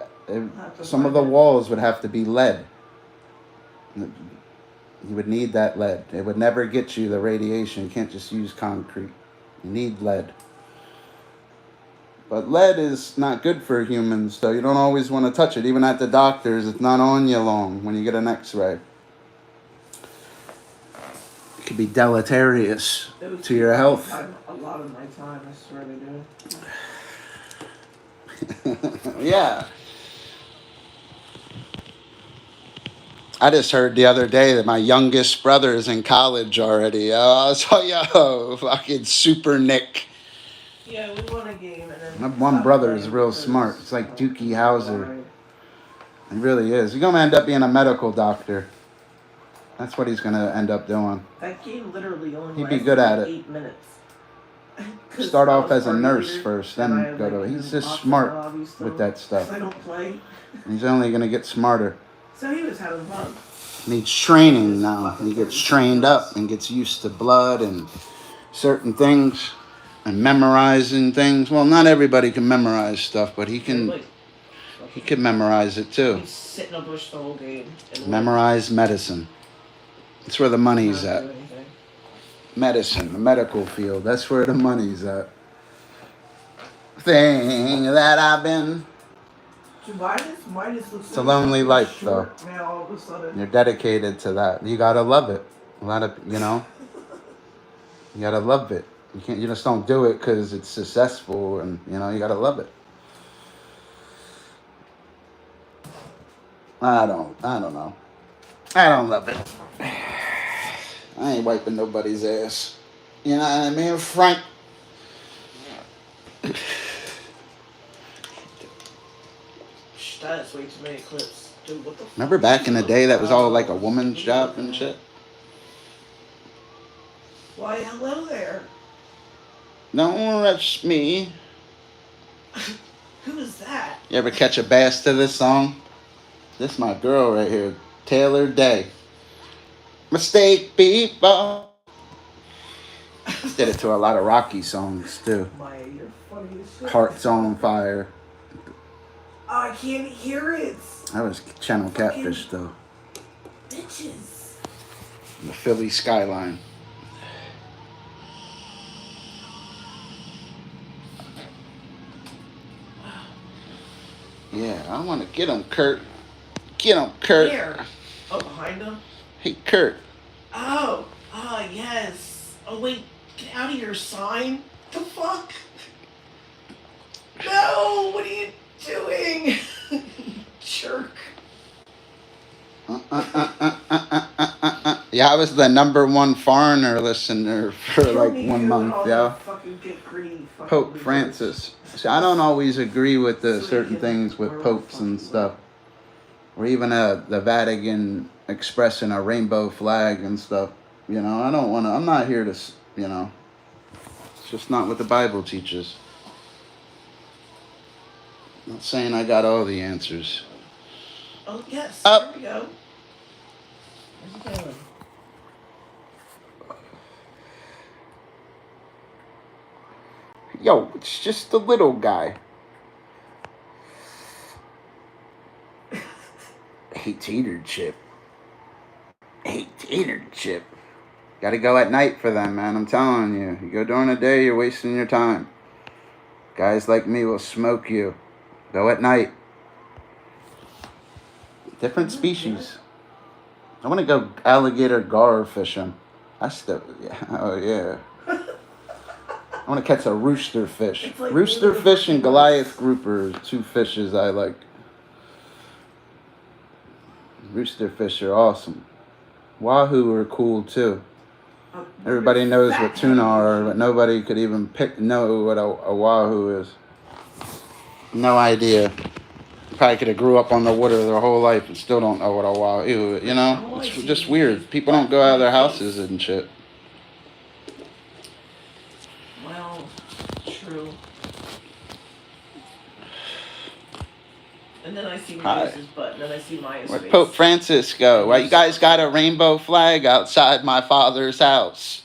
some of the walls would have to be lead. You would need that lead. It would never get you the radiation. You can't just use concrete. You need lead. But lead is not good for humans, so you don't always want to touch it. Even at the doctor's, it's not on you long when you get an x-ray. It could be deleterious to your health. A lot of my time, I swear they do. Yeah. I just heard the other day that my youngest brother is in college already. So, fucking Super Nick. Yeah, we won a game. And then My one brother is real smart. It's like Dookie Howser. He really is. He's going to end up being a medical doctor. That's what he's going to end up doing. That game literally only He'd be good at it. 8 minutes. Start off as a nurse first, then go to... He's just smart with that stuff. I don't play. He's only going to get smarter. So he was having fun. Needs training now. He gets trained up and gets used to blood and certain things and memorizing things. Well, not everybody can memorize stuff, but he can memorize it too. He's sitting in a bush the whole game. Memorize medicine. That's where the money's at. Medicine, the medical field. That's where the money's at. Thing that I've been. It's a lonely life, though. All of a sudden. You're dedicated to that. You gotta love it. A lot of, you know, you gotta love it. You just don't do it because it's successful, and you know you gotta love it. I don't know. I don't love it. I ain't wiping nobody's ass. You know what I mean, Frank? That's way too many clips. Dude, what the fuck? Remember back in the day that was all like a woman's job and shit? Why, hello there. Don't rush me. Who is that? You ever catch a bass to this song? This is my girl right here, Taylor Day. Mistake people. Did it to a lot of Rocky songs too. Maya, you're funny as shit. Hearts on Fire. Oh, I can't hear it. That was Channel Catfish though. Bitches. The Philly skyline. Yeah, I want to get him, Kurt. Get him, Kurt. Where? Oh, behind him? Hey, Kurt. Oh, yes. Oh, wait, get out of here, sign. The fuck? No, what are you doing? Jerk. Yeah, I was the #1 foreigner listener for like 1 month, yeah. Pope Francis. See, I don't always agree with the certain things with popes and stuff. Or even the Vatican expressing a rainbow flag and stuff. You know, I don't want to, I'm not here to, you know, it's just not what the Bible teaches. I'm not saying I got all the answers. Oh, yes, Up. there we go. Where's he going? Yo, it's just the little guy. Hey, tater chip. Hey, tater chip. Gotta go at night for them, man. I'm telling you. You go during the day, you're wasting your time. Guys like me will smoke you. Go at night. Different species. I want to go alligator gar fishing. Oh yeah. I want to catch a rooster fish. Like Rooster fish and Goliath grouper are two fishes I like. Rooster fish are awesome. Wahoo are cool too. Everybody knows what tuna are, but nobody could even know what a wahoo is. No idea. Probably could have grew up on the water their whole life and still don't know what a wahoo is. You know, it's just weird. People don't go out of their houses and shit. Well, true. And then I see Maya's butt, and then I see Maya's face. Where'd Pope Francis go? Why you guys got a rainbow flag outside my father's house?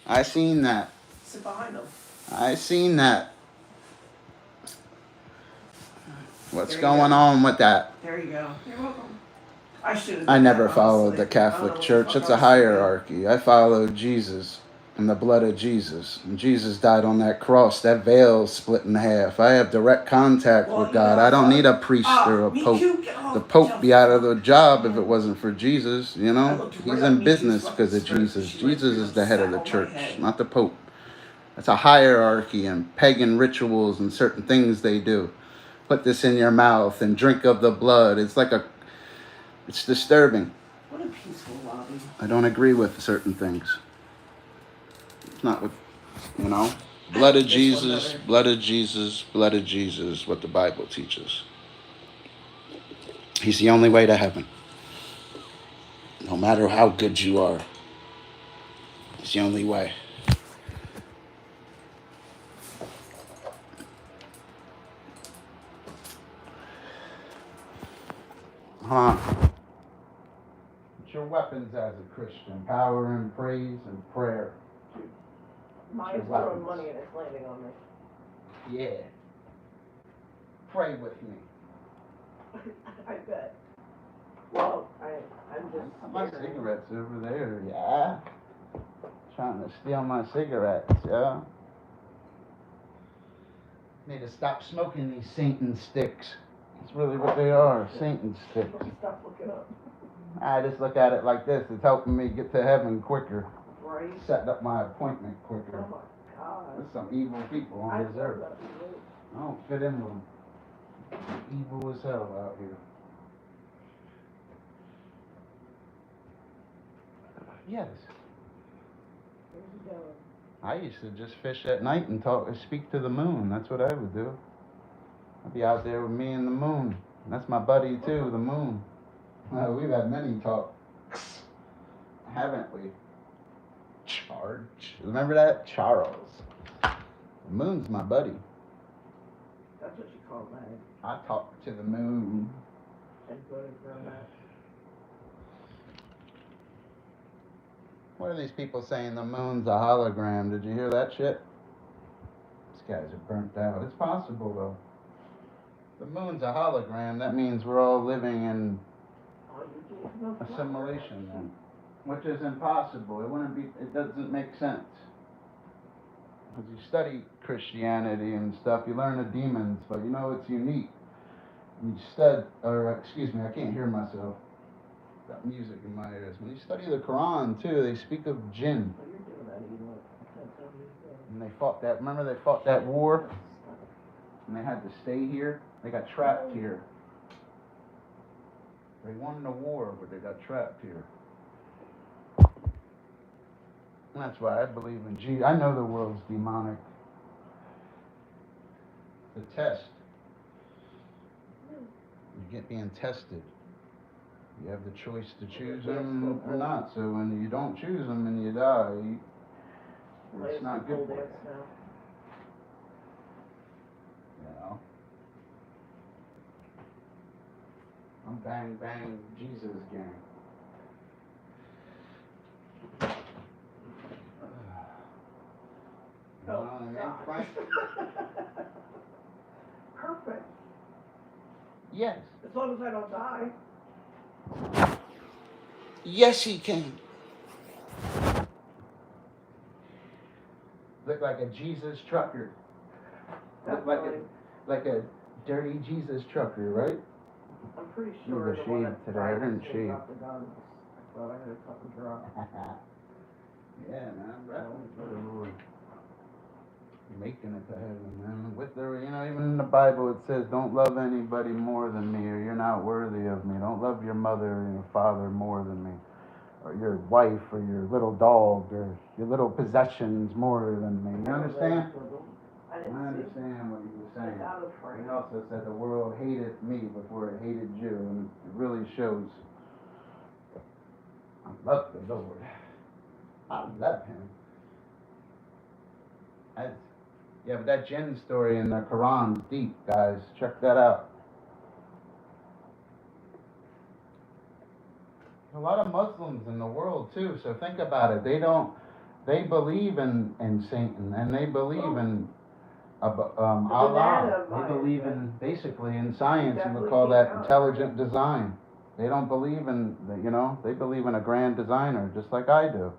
I seen that. Sit behind him. I seen that. What's going on with that? There you go. You're welcome. I never followed the Catholic Church. It's a hierarchy. I followed Jesus and the blood of Jesus. And Jesus died on that cross. That veil split in half. I have direct contact with God. I don't need a priest or a pope. The pope be out of the job if it wasn't for Jesus, you know? He's in business because of Jesus. Jesus is the head of the church, not the pope. It's a hierarchy and pagan rituals and certain things they do. Put this in your mouth and drink of the blood. It's disturbing. What a peaceful lobby. I don't agree with certain things. It's not what, you know, blood of Jesus, blood of Jesus, blood of Jesus, what the Bible teaches. He's the only way to heaven. No matter how good you are, it's the only way. What's your weapons as a Christian? Power and praise and prayer. Mine's throwing money and it's landing on me. Yeah. Pray with me. I bet. Well, I'm just... My cigarettes over there, yeah. Trying to steal my cigarettes, yeah. Need to stop smoking these Satan sticks. That's really what they are, Satan sticks. Stop looking up. I just look at it like this. It's helping me get to heaven quicker. Right. Setting up my appointment quicker. Oh my God. There's some evil people on this earth. I don't fit in with them. Evil as hell out here. Yes. I used to just fish at night and speak to the moon. That's what I would do. I'd be out there with me and the moon. And that's my buddy too, the moon. We've had many talks, haven't we? Charge. Remember that? Charles. The moon's my buddy. That's what you call that. I talk to the moon. And voted for that. What are these people saying? The moon's a hologram. Did you hear that shit? These guys are burnt out. It's possible though. The moon's a hologram. That means we're all living in assimilation then, which is impossible. It doesn't make sense. As you study Christianity and stuff, you learn the demons, but you know it's unique. When you I can't hear myself. Got music in my ears. When you study the Quran too, they speak of jinn. And they fought that. Remember they fought that war, and they had to stay here. They got trapped here. They won the war, but they got trapped here. And that's why I believe in Jesus. I know the world's demonic. The test. You get being tested. You have the choice to choose them or not. So when you don't choose them and you die, it's not good for you. You know? I'm bang bang Jesus gang. You know what I mean, Frank? Perfect. Yes. As long as I don't die. Yes, he can. Look like a Jesus trucker. Look like a dirty Jesus trucker, right? I'm pretty Use sure the the one shade that today. I didn't takes shave. off the guns. I thought I heard something drop. Yeah, man. I'm wrestling for the Lord. Making it to heaven, man. With the, even in the Bible it says, "Don't love anybody more than me, or you're not worthy of me. Don't love your mother or your father more than me, or your wife, or your little dog, or your little possessions more than me." You understand? I understand what he was saying. He also said the world hated me before it hated you, and it really shows. I love the Lord. I love him. Yeah, but that jinn story in the Quran's deep, guys. Check that out. A lot of Muslims in the world too. So think about it. They believe in Satan, and they believe in Allah. They believe in basically in science. You would call that intelligent design. They don't believe in they believe in a grand designer, just like I do.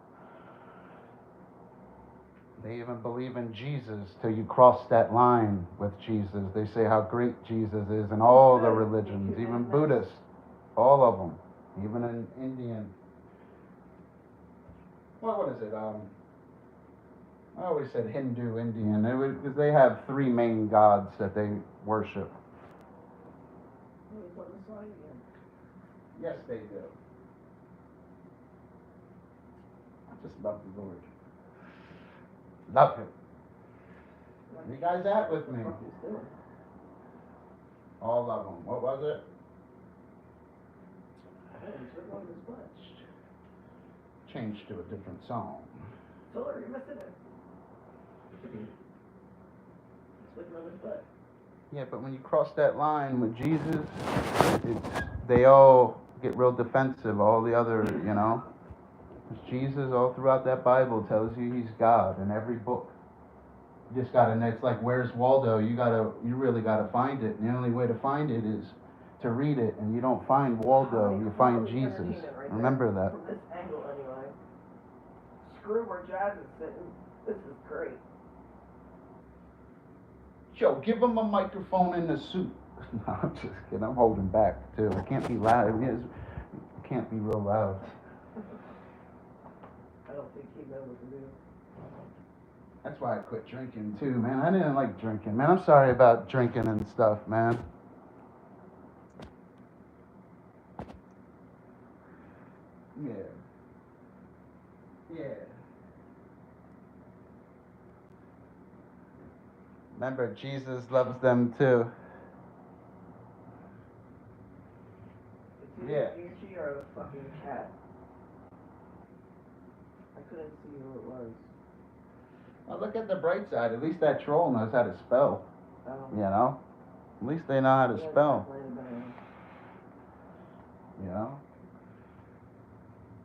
They even believe in Jesus till you cross that line with Jesus. They say how great Jesus is in all the religions, even Buddhists, all of them, even in Indian. What is it? I always said Hindu, Indian, because they have three main gods that they worship. Yes, they do. I just love the Lord. Love him. Where you guys at with me? All of them. What was it? Changed to a different song. Filler, you're missing it. It's on his butt. Yeah, but when you cross that line with Jesus, they all get real defensive. All the other, Jesus all throughout that Bible tells you he's God in every book. You just gotta, it's like, where's Waldo? You really gotta find it. And the only way to find it is to read it. And you don't find Waldo, you find Jesus. Remember that. From this angle, anyway. Screw where Jazz is sitting. This is great. Yo, give him a microphone in the suit. No, I'm just kidding. I'm holding back too. I can't be loud. It can't be real loud. I don't think he knows what to do. That's why I quit drinking too, man. I didn't like drinking, man. I'm sorry about drinking and stuff, man. Yeah. Yeah. Remember, Jesus loves them too. Yeah. Gucci or a fucking cat? I couldn't see who it was. Well, look at the bright side. At least that troll knows how to spell. At least they know how to spell.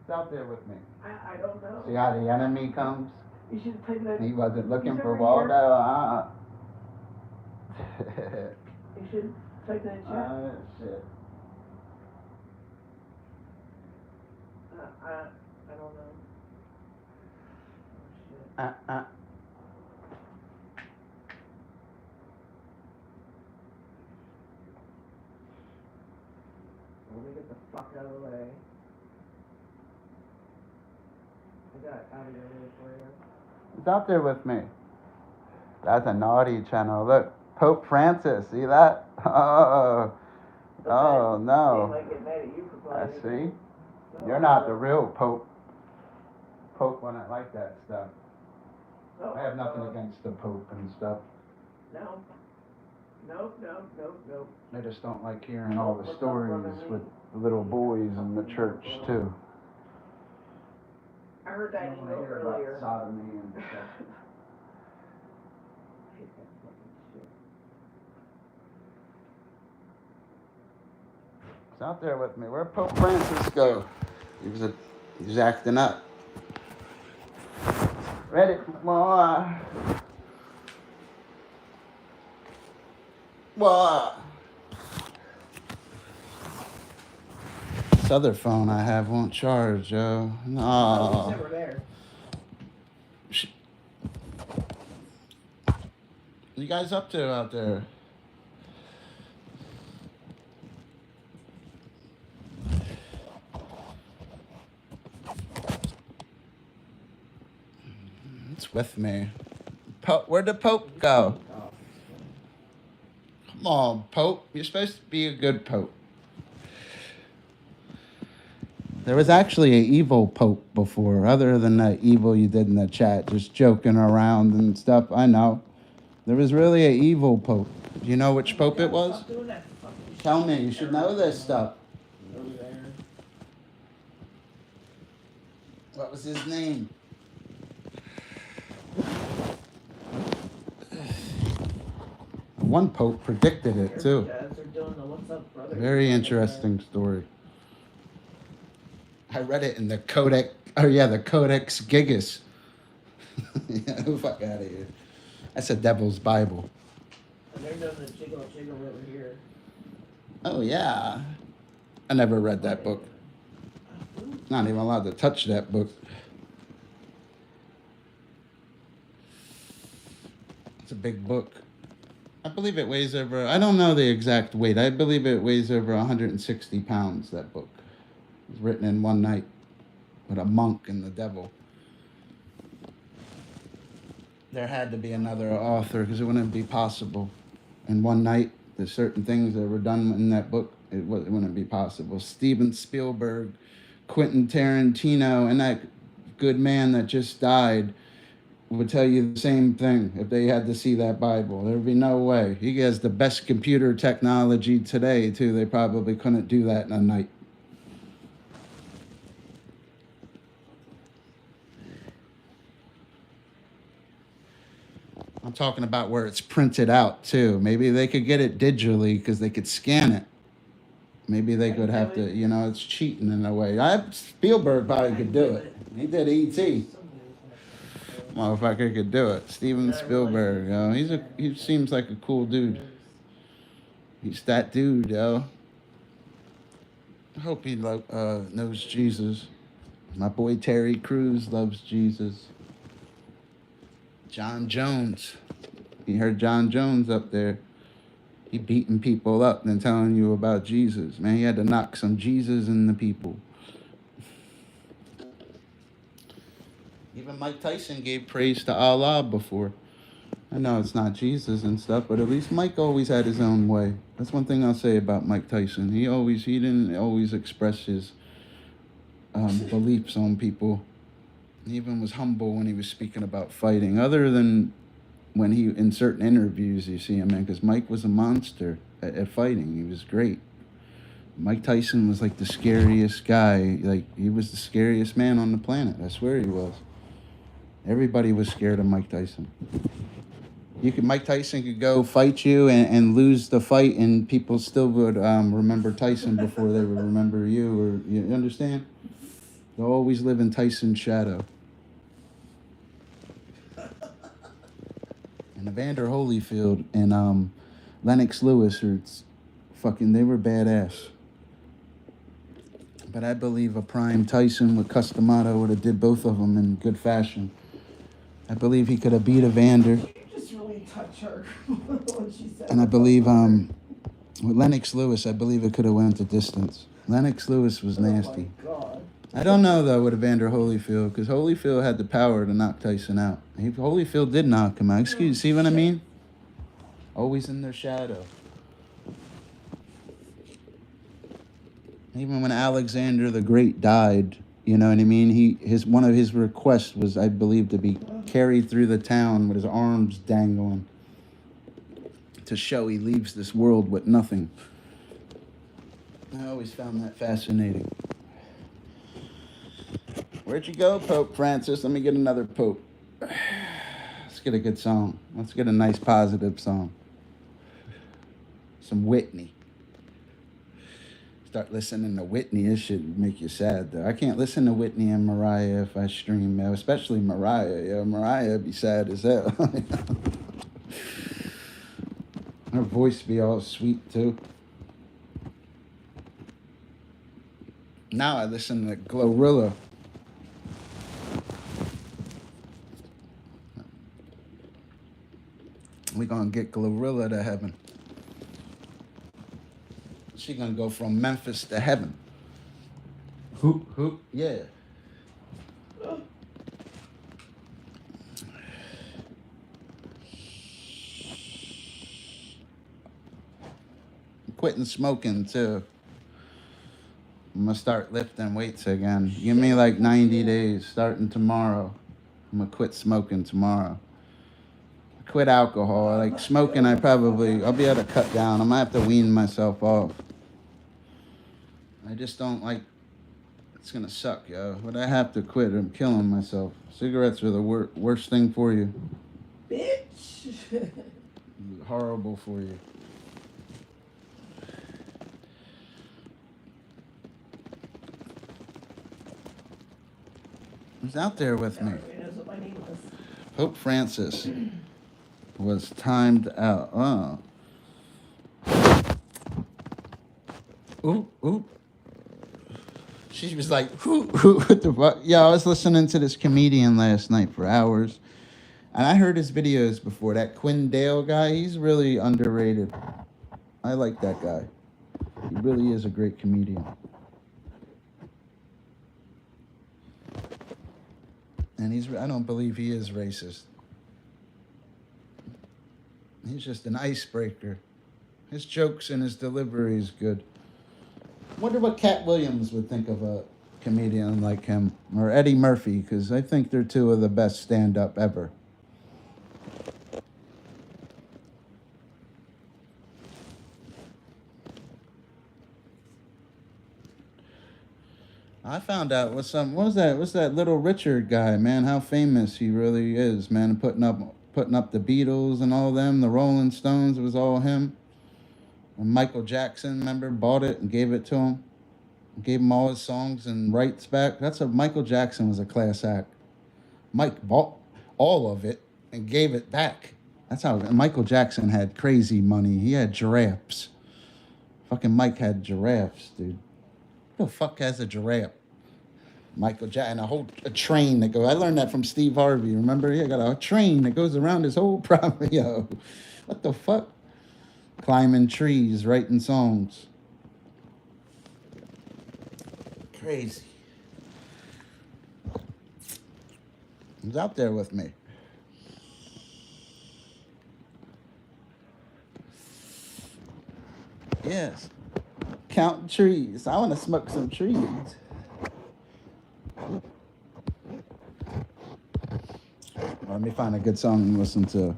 It's out there with me. I don't know. See how the enemy comes? You should take that. He wasn't looking for Waldo. You should take that check. Shit. I don't know. Oh, shit. Let me get the fuck out of the way. I got out of your way for you. It's out there with me. That's a naughty channel. Look, Pope Francis. See that? Oh no. They might get mad at you for I see. You're not the real Pope. Pope wouldn't like that stuff. I have nothing against the Pope and stuff. No. I just don't like hearing all the stories with the little boys in the church too. I heard that email earlier. Sodomy and stuff. I hate that fucking shit. It's out there with me. Where'd Pope Francis go? He was acting up. Ready for more? What? This other phone I have won't charge, yo. No. Oh, he's never there. You guys up to out there? with me. Pope, where'd the Pope go? Come on, Pope. You're supposed to be a good Pope. There was actually an evil Pope before, other than the evil you did in the chat, just joking around and stuff. I know. There was really an evil Pope. Do you know which Pope it was? Stop doing that. Tell me, you should know this stuff. Over there. What was his name? One Pope predicted it too. They're doing the what's up, brother. Very interesting story. I read it in the Codex. Oh yeah, the Codex Gigas. Yeah, the fuck out of here. That's a devil's Bible. And they're doing the jiggle jiggle over here. Oh yeah. I never read that book. Not even allowed to touch that book. It's a big book. I believe it weighs over, I don't know the exact weight. I believe it weighs over 160 pounds, that book. It was written in one night with a monk and the devil. There had to be another author because it wouldn't be possible. In one night, there's certain things that were done in that book. It wouldn't be possible. Steven Spielberg, Quentin Tarantino, and that good man that just died would tell you the same thing if they had to see that Bible. There'd be no way. He has the best computer technology today, too. They probably couldn't do that in a night. I'm talking about where it's printed out, too. Maybe they could get it digitally because they could scan it. Maybe they could have to, you know, it's cheating in a way. Spielberg probably could do it. He did E.T. Motherfucker could do it. Steven Spielberg, yo. He seems like a cool dude. He's that dude, yo. I hope he knows Jesus. My boy Terry Crews loves Jesus. John Jones. You heard John Jones up there. He beating people up and telling you about Jesus. Man, he had to knock some Jesus in the people. Even Mike Tyson gave praise to Allah before. I know it's not Jesus and stuff, but at least Mike always had his own way. That's one thing I'll say about Mike Tyson. He didn't always express his beliefs on people. He even was humble when he was speaking about fighting, other than when he, in certain interviews, you see him in, because Mike was a monster at fighting. He was great. Mike Tyson was like the scariest guy. Like, he was the scariest man on the planet. I swear he was. Everybody was scared of Mike Tyson. Mike Tyson could go fight you and lose the fight, and people still would remember Tyson before they would remember you. Or you understand? They'll always live in Tyson's shadow. And Evander Holyfield and Lennox Lewis they were badass. But I believe a prime Tyson with Customato would have did both of them in good fashion. I believe he could have beat Evander. You just really touch her when she said. And I believe with Lennox Lewis, I believe it could have went the distance. Lennox Lewis was nasty. Oh my God. I don't know though with Evander Holyfield, because Holyfield had the power to knock Tyson out. Holyfield did knock him out. See what I mean? Always in their shadow. Even when Alexander the Great died, you know what I mean? One of his requests was, I believe, to be carried through the town with his arms dangling to show he leaves this world with nothing. I always found that fascinating. Where'd you go, Pope Francis? Let me get another Pope. Let's get a good song. Let's get a nice positive song. Some Whitney. Start listening to Whitney. It should make you sad, though. I can't listen to Whitney and Mariah if I stream, especially Mariah. Yeah, Mariah be sad as hell. Her voice be all sweet, too. Now I listen to Glorilla. We're going to get Glorilla to heaven. She's going to go from Memphis to heaven. Hoop, hoop, yeah. quitting smoking too. I'm gonna start lifting weights again. Give me like 90 days, starting tomorrow. I'm gonna quit smoking tomorrow. Quit alcohol. Like smoking, I'll be able to cut down. I'm gonna have to wean myself off. I just don't like. It's gonna suck, yo. But I have to quit. I'm killing myself. Cigarettes are the worst thing for you. Bitch. Horrible for you. Who's out there with me? Pope Francis was timed out. Oh. Ooh, ooh. She was like, what the fuck? Yeah, I was listening to this comedian last night for hours. And I heard his videos before. That Quinn Dale guy, he's really underrated. I like that guy. He really is a great comedian. And I don't believe he is racist. He's just an icebreaker. His jokes and his delivery is good. Wonder what Cat Williams would think of a comedian like him, or Eddie Murphy, because I think they're two of the best stand-up ever. I found out what's that Little Richard guy, man? How famous he really is, man. Putting up the Beatles and all them, the Rolling Stones. It was all him. And Michael Jackson, remember, bought it and gave it to him. Gave him all his songs and rights back. Michael Jackson was a class act. Mike bought all of it and gave it back. That's how Michael Jackson had crazy money. He had giraffes. Fucking Mike had giraffes, dude. Who the fuck has a giraffe? Michael Jackson, a train that goes. I learned that from Steve Harvey. Remember, he got a train that goes around his whole property. Yo, what the fuck? Climbing trees, writing songs. Crazy. He's out there with me. Yes. Counting trees. I want to smoke some trees. Let me find a good song and listen to.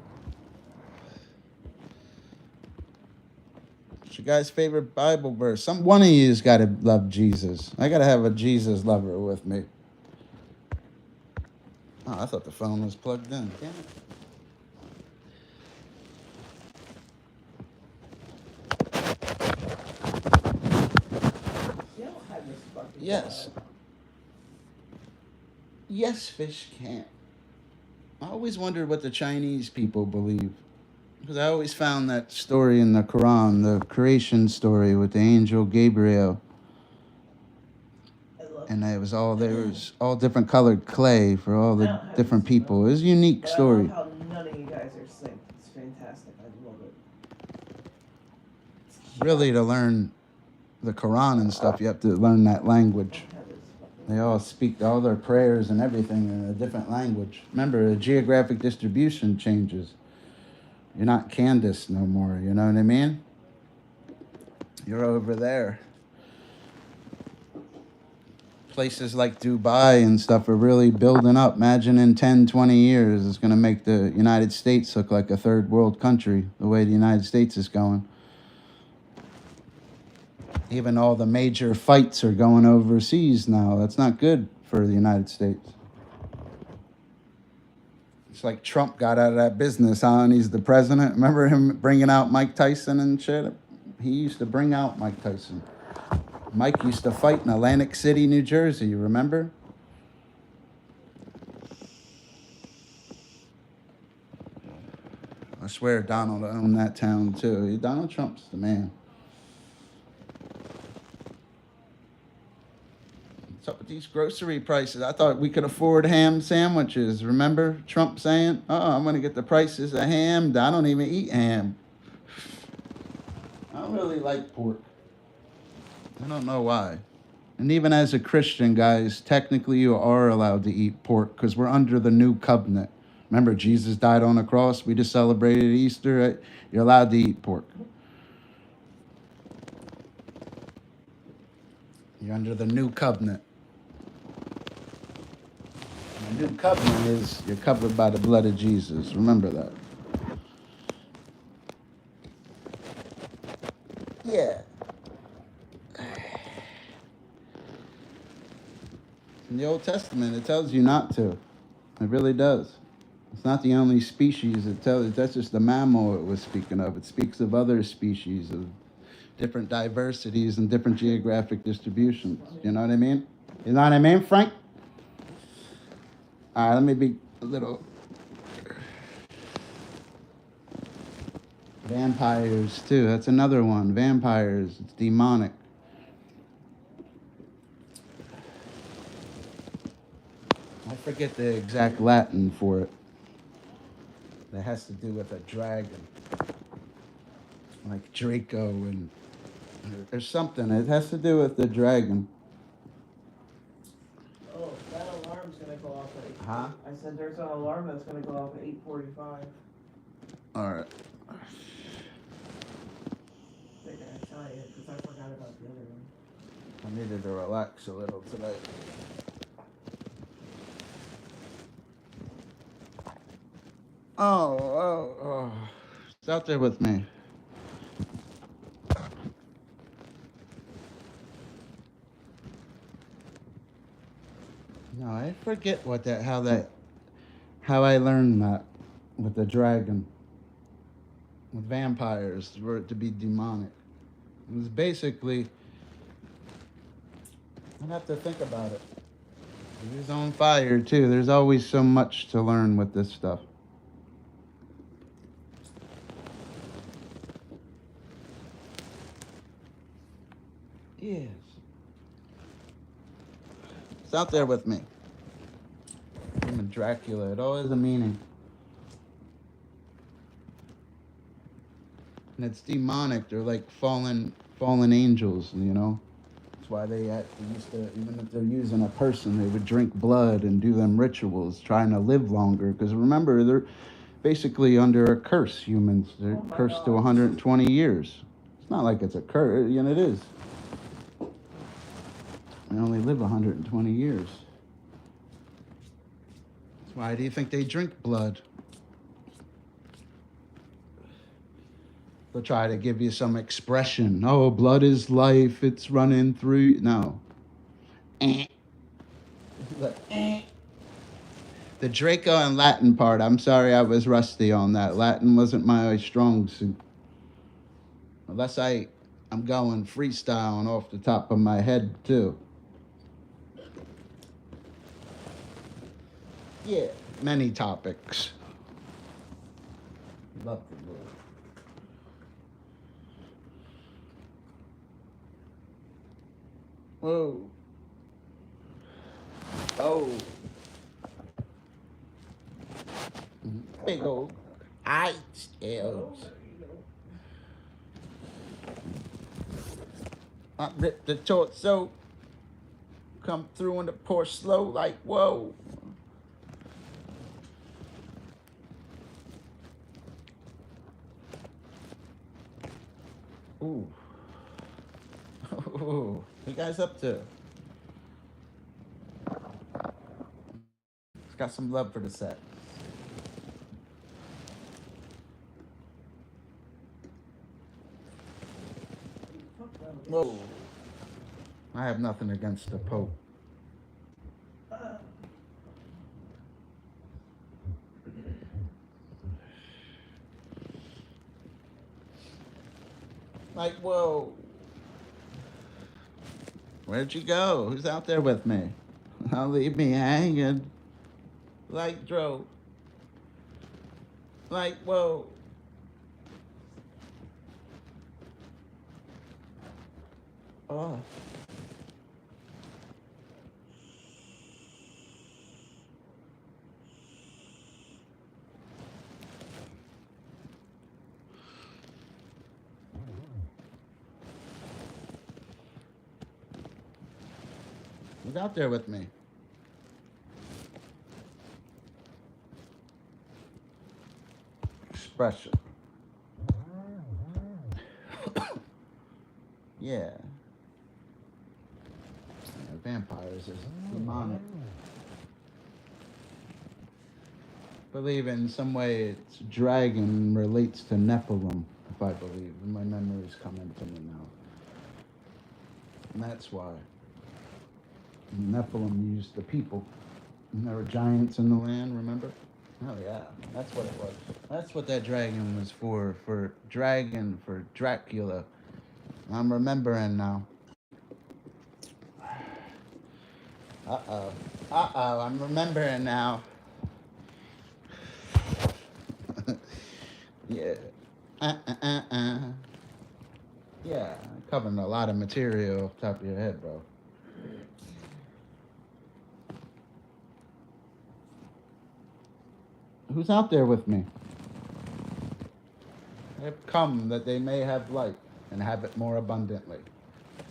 What's your guys' favorite Bible verse? One of you's got to love Jesus. I got to have a Jesus lover with me. Oh, I thought the phone was plugged in. Damn it. Yes. Yes, fish can't. I always wondered what the Chinese people believe. Because I always found that story in the Quran, the creation story with the angel Gabriel. And there was all different colored clay for all the different people. It was a unique story. I love how none of you guys are synced. It's fantastic. I love it. Really, to learn the Quran and stuff, you have to learn that language. They all speak all their prayers and everything in a different language. Remember, the geographic distribution changes. You're not Candace no more, you know what I mean? You're over there. Places like Dubai and stuff are really building up. Imagine in 10, 20 years, it's going to make the United States look like a third world country, the way the United States is going. Even all the major fights are going overseas now. That's not good for the United States. It's like Trump got out of that business, huh? And he's the president. Remember him bringing out Mike Tyson and shit? He used to bring out Mike Tyson. Mike used to fight in Atlantic City, New Jersey. You remember? I swear Donald owned that town, too. Donald Trump's the man. What's up with these grocery prices? I thought we could afford ham sandwiches. Remember Trump saying, I'm going to get the prices of ham. I don't even eat ham. I don't really like pork. I don't know why. And even as a Christian, guys, technically you are allowed to eat pork because we're under the new covenant. Remember, Jesus died on the cross. We just celebrated Easter. You're allowed to eat pork. You're under the new covenant. And the new covenant is you're covered by the blood of Jesus. Remember that. Yeah. In the Old Testament, it tells you not to. It really does. It's not the only species. It tells. That's just the mammal it was speaking of. It speaks of other species of different diversities and different geographic distributions. You know what I mean? You know what I mean, Frank? All right, let me be a little. Vampires, too. That's another one. Vampires. It's demonic. I forget the exact Latin for it. That has to do with a dragon. Like Draco and. There's something. It has to do with the dragon. Oh, that alarm's gonna go off at 8. Huh? I said there's an alarm that's gonna go off at 8:45. All right. Figured I'd tell you because I forgot about the other one. I needed to relax a little tonight. Oh. It's out there with me. No, I forget how I learned that with the dragon, with vampires, for it to be demonic. It was basically, I'd have to think about it. He was on fire too. There's always so much to learn with this stuff. Yes. It's out there with me. Even Dracula, it all has a meaning. And it's demonic. They're like fallen angels, you know? That's why they used to, even if they're using a person, they would drink blood and do them rituals, trying to live longer. Because remember, they're basically under a curse, humans. They're cursed to 120 years. It's not like it's a curse, you know, it is. They only live 120 years. Why do you think they drink blood? They'll try to give you some expression. Oh, blood is life. It's running through. No. The Draco and Latin part, I'm sorry I was rusty on that. Latin wasn't my strong suit. Unless I'm going freestyling off the top of my head, too. Yeah, many topics. Love the Lord. Whoa. Oh. Big old ice scales. I rip the torso. Come through in the pour slow like whoa. Ooh. Ooh. What you guys up to? It's got some love for the set. Whoa. I have nothing against the Pope. Like, whoa. Where'd you go? Who's out there with me? Don't leave me hanging. Like, Dro. Like, whoa. Oh. Who's out there with me? Expression. Yeah. vampires is demonic. Believe in some way it's dragon relates to Nephilim, if I believe. My memory's coming to me now. And that's why. Nephilim used the people. And there were giants in the land, remember? Oh yeah, that's what it was. That's what that dragon was for dragon, for Dracula. I'm remembering now. Uh-oh, I'm remembering now. Yeah. Yeah, covering a lot of material off the top of your head, bro. Who's out there with me? I have come that they may have life and have it more abundantly.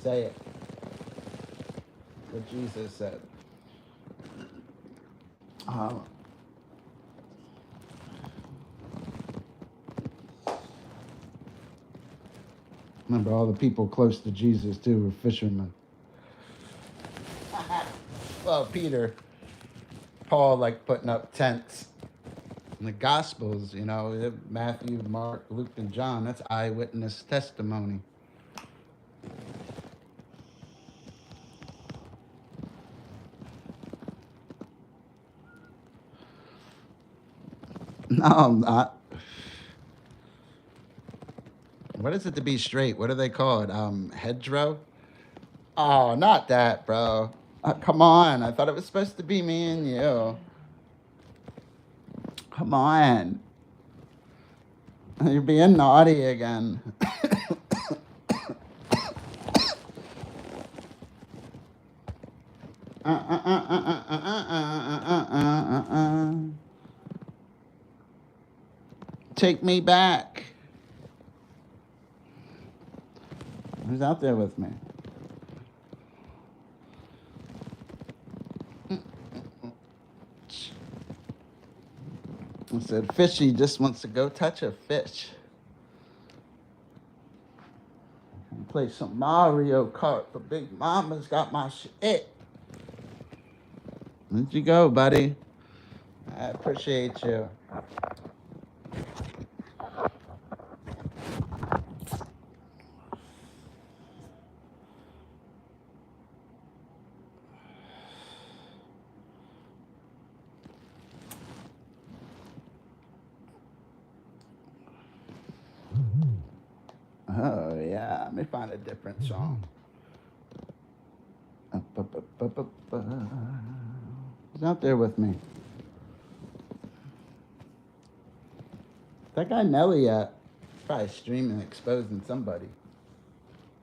Say it. What Jesus said. Remember, all the people close to Jesus, too, were fishermen. Well, Peter, Paul, like putting up tents. In the Gospels, you know, Matthew, Mark, Luke, and John, that's eyewitness testimony. No, I'm not. What is it to be straight? What do they call it? Hedgerow? Oh, not that, bro. Come on. I thought it was supposed to be me and you. Come on. You're being naughty again. Take me back. Who's out there with me? I said, Fishy just wants to go touch a fish. And play some Mario Kart. The big mama's got my shit. Where'd you go, buddy? I appreciate you. Oh, yeah. Let me find a different song. Who's out there with me? That guy Nelly probably streaming, exposing somebody.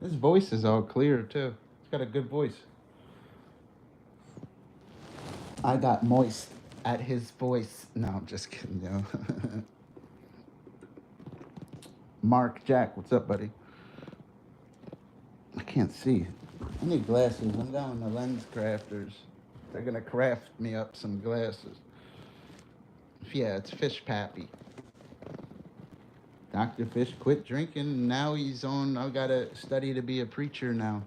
His voice is all clear, too. He's got a good voice. I got moist at his voice. No, I'm just kidding, yo. Mark Jack, what's up, buddy? I can't see. I need glasses. I'm going to Lens Crafters. They're going to craft me up some glasses. Yeah, it's Fish Pappy. Dr. Fish quit drinking. Now he's on. I got to study to be a preacher now.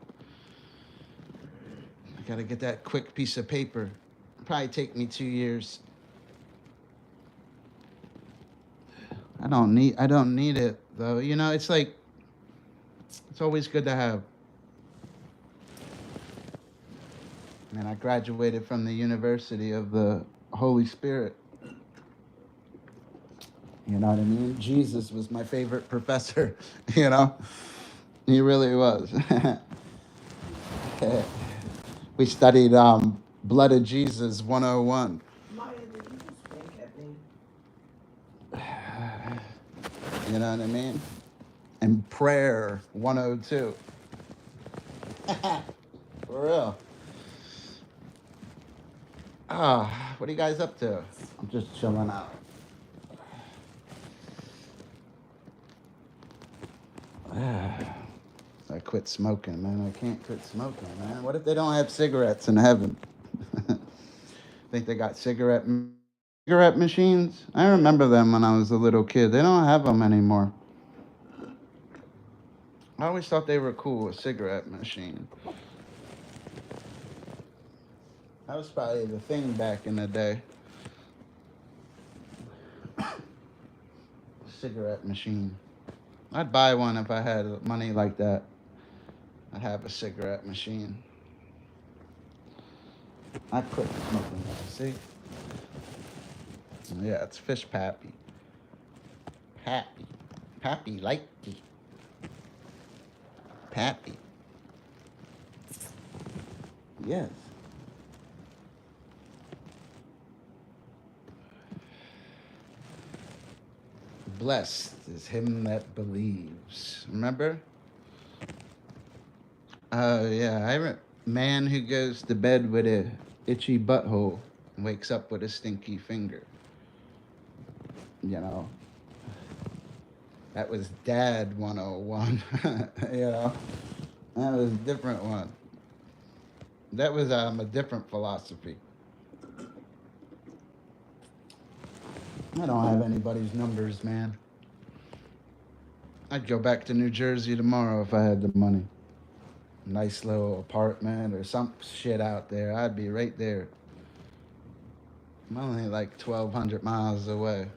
I got to get that quick piece of paper. It'll probably take me 2 years. I don't need it though. You know, it's like, it's always good to have. Man, I graduated from the University of the Holy Spirit. You know what I mean? Jesus was my favorite professor, you know? He really was. We studied Blood of Jesus 101. Maya, did you just wink at me? You know what I mean? And Prayer 102. For real. What are you guys up to? I'm just chilling out. I quit smoking, man. I can't quit smoking, man. What if they don't have cigarettes in heaven? Think they got cigarette machines? I remember them when I was a little kid. They don't have them anymore. I always thought they were cool, a cigarette machine. That was probably the thing back in the day. Cigarette machine. I'd buy one if I had money like that. I'd have a cigarette machine. I quit smoking. See? Yeah, it's fish pappy. Pappy. Pappy likey. Pappy. Yes. Blessed is him that believes. Remember? Man who goes to bed with a itchy butthole wakes up with a stinky finger. You know, that was Dad 101. You know, that was a different one. That was a different philosophy. I don't have anybody's numbers, man. I'd go back to New Jersey tomorrow if I had the money. Nice little apartment or some shit out there. I'd be right there. I'm only like 1,200 miles away.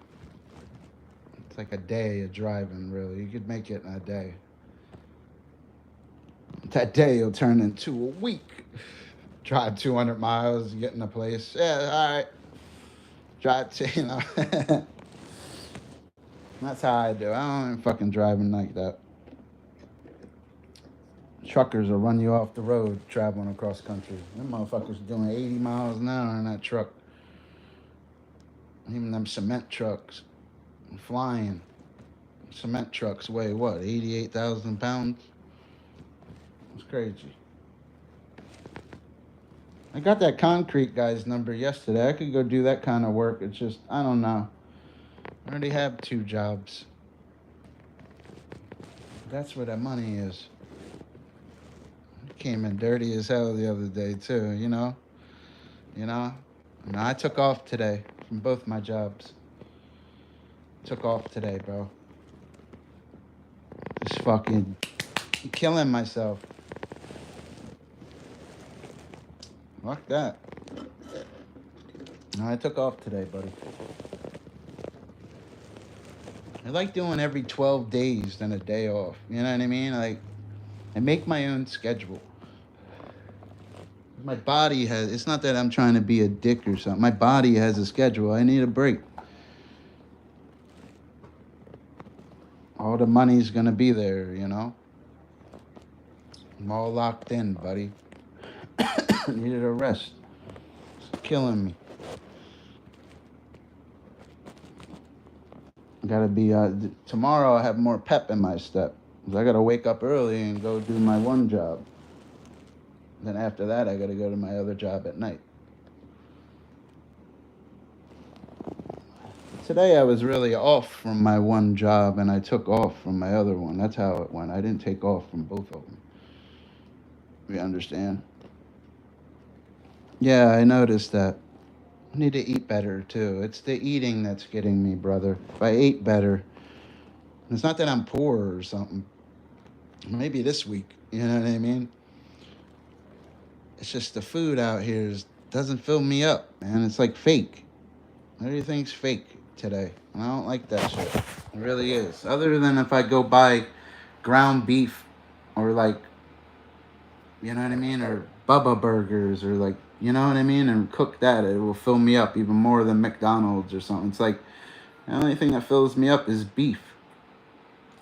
It's like a day of driving, really. You could make it in a day. That day will turn into a week. Drive 200 miles, get in a place. Yeah, all right. Drive to, you know. That's how I do. I don't even fucking driving like that. Truckers will run you off the road traveling across country. Them motherfuckers doing 80 miles an hour in that truck. Even them cement trucks flying. Cement trucks weigh what, 88,000 pounds? It's crazy. I got that concrete guy's number yesterday. I could go do that kind of work. It's just, I don't know. I already have 2 jobs. That's where that money is. I came in dirty as hell the other day too, you know? I took off today from both my jobs. Took off today, bro. Just fucking killing myself. Fuck that. No, I took off today, buddy. I like doing every 12 days then a day off. You know what I mean? Like, I make my own schedule. My body has, it's not that I'm trying to be a dick or something. My body has a schedule. I need a break. All the money's gonna be there, you know? I'm all locked in, buddy. Needed a rest. It's killing me. Gotta be, tomorrow I have more pep in my step. I gotta wake up early and go do my one job. Then after that, I gotta go to my other job at night. Today I was really off from my one job and I took off from my other one. That's how it went. I didn't take off from both of them. You understand? Yeah, I noticed that. I need to eat better too. It's the eating that's getting me, brother. If I ate better, it's not that I'm poor or something. Maybe this week, you know what I mean? It's just the food out here doesn't fill me up, man. It's like fake. Everything's fake today. And I don't like that shit. It really is. Other than if I go buy ground beef or like, you know what I mean? Or Bubba burgers or like, you know what I mean? And cook that. It will fill me up even more than McDonald's or something. It's like the only thing that fills me up is beef.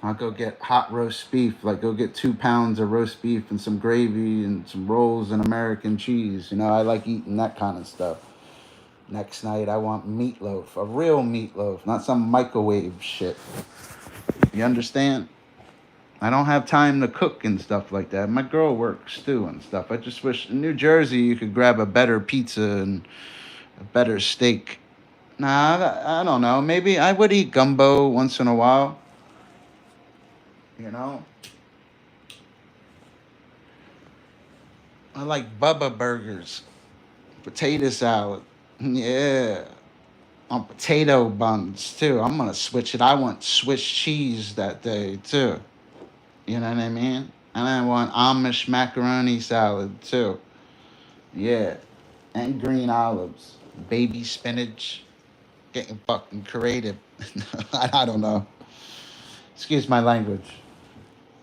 I'll go get hot roast beef, like go get 2 pounds of roast beef and some gravy and some rolls and American cheese. You know, I like eating that kind of stuff. Next night, I want meatloaf, a real meatloaf, not some microwave shit. You understand? I don't have time to cook and stuff like that. My girl works too and stuff. I just wish in New Jersey you could grab a better pizza and a better steak. Nah, I don't know. Maybe I would eat gumbo once in a while. You know? I like Bubba burgers, potato salad. Yeah. On potato buns too. I'm gonna switch it. I want Swiss cheese that day too. You know what I mean? And I want Amish macaroni salad too. Yeah. and green olives, baby spinach, getting fucking creative. I don't know. Excuse my language.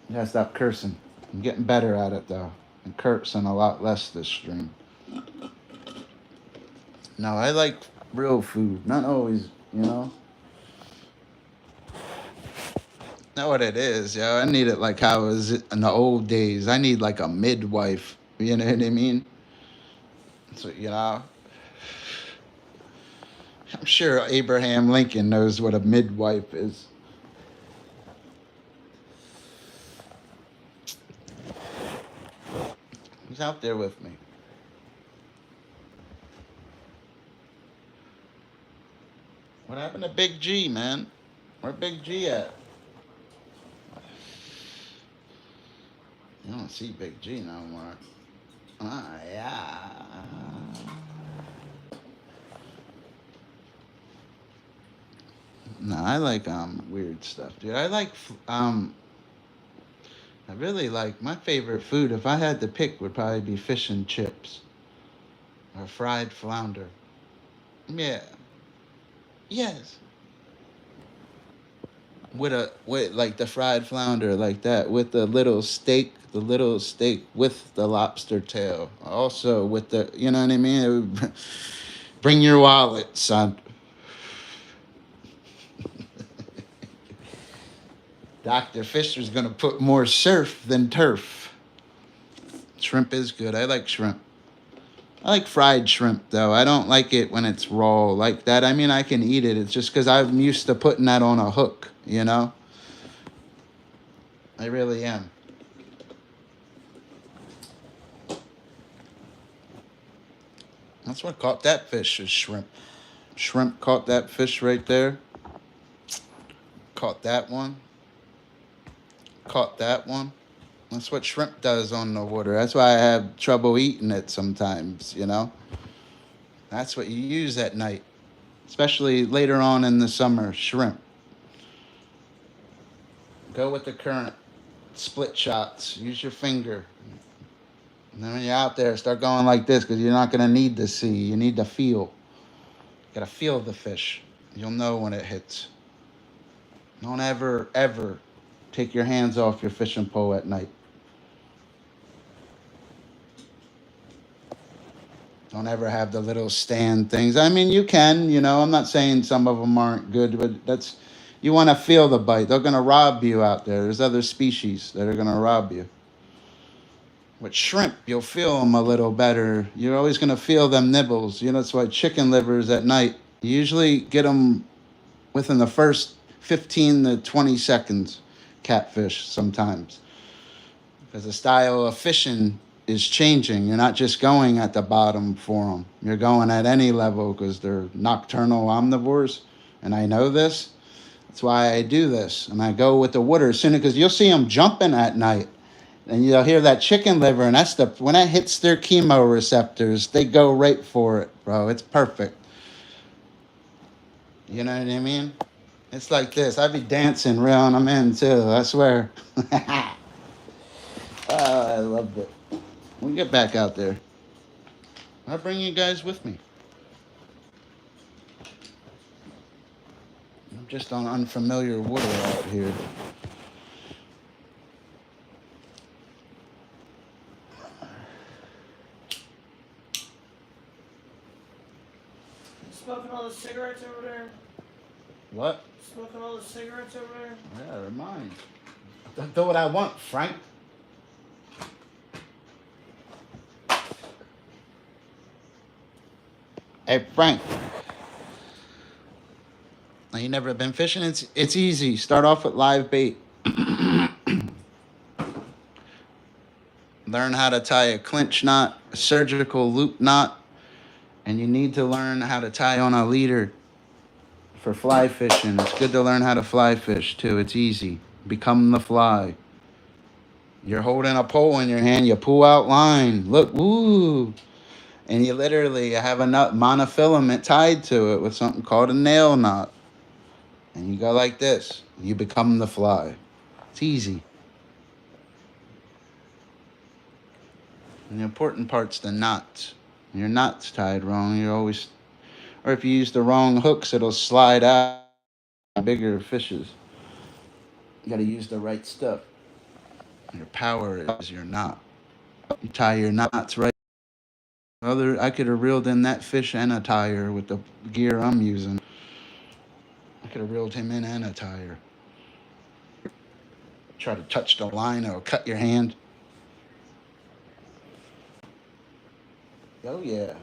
You gotta stop cursing. I'm getting better at it though. I'm cursing a lot less this stream. No, I like real food, not always, you know. Know what it is, yo. I need it like how it was in the old days. I need like a midwife. You know what I mean? So, you know, I'm sure Abraham Lincoln knows what a midwife is. Who's out there with me? What happened to Big G, man? Where Big G at? You don't see Big G no more. Ah, yeah. No, I like weird stuff, dude. I really like my favorite food. If I had to pick, would probably be fish and chips or fried flounder. Yeah. Yes. With like the fried flounder like that with the little steak with the lobster tail. Also with the, you know what I mean? It would, bring your wallet, son. Dr. Fisher's gonna put more surf than turf. Shrimp is good. I like shrimp. I like fried shrimp though. I don't like it when it's raw like that. I mean, I can eat it. It's just because I'm used to putting that on a hook, you know? I really am. That's what caught that fish is shrimp. Shrimp caught that fish right there. Caught that one. Caught that one. That's what shrimp does on the water. That's why I have trouble eating it sometimes, you know? That's what you use at night, especially later on in the summer, shrimp. Go with the current. Split shots. Use your finger. And then when you're out there, start going like this because you're not going to need to see. You need to feel. You got to feel the fish. You'll know when it hits. Don't ever, ever take your hands off your fishing pole at night. Don't ever have the little stand things. I mean, you can, you know. I'm not saying some of them aren't good, but that's, you want to feel the bite. They're going to rob you out there. There's other species that are going to rob you. With shrimp, you'll feel them a little better. You're always going to feel them nibbles. You know, that's why chicken livers at night, you usually get them within the first 15 to 20 seconds, catfish sometimes. Because the style of fishing is changing. You're not just going at the bottom for them. You're going at any level because they're nocturnal omnivores. And I know this. That's why I do this. And I go with the water as soon as, because you'll see them jumping at night. And you'll hear that chicken liver, and that's when that hits their chemoreceptors, they go right for it, bro. It's perfect. You know what I mean? It's like this. I be dancing real, and I'm in too. I swear. Oh, I loved it. We'll get back out there. I'll bring you guys with me. I'm just on unfamiliar water out here. Smoking all the cigarettes over there? What? Smoking all the cigarettes over there? Yeah, they're mine. Don't do what I want, Frank. Hey, Frank. You never been fishing? It's easy. Start off with live bait. Learn how to tie a clinch knot, a surgical loop knot, and you need to learn how to tie on a leader for fly fishing. It's good to learn how to fly fish too. It's easy. Become the fly. You're holding a pole in your hand. You pull out line. Look, woo. And you literally have a nut monofilament tied to it with something called a nail knot. And you go like this. You become the fly. It's easy. And the important part's the knot. Your knot's tied wrong. You always, or if you use the wrong hooks, it'll slide out. Bigger fishes. You got to use the right stuff. Your power is your knot. You tie your knots right. I could have reeled in that fish and a tire with the gear I'm using. I could have reeled him in and a tire. Try to touch the line, it'll cut your hand. Oh yeah.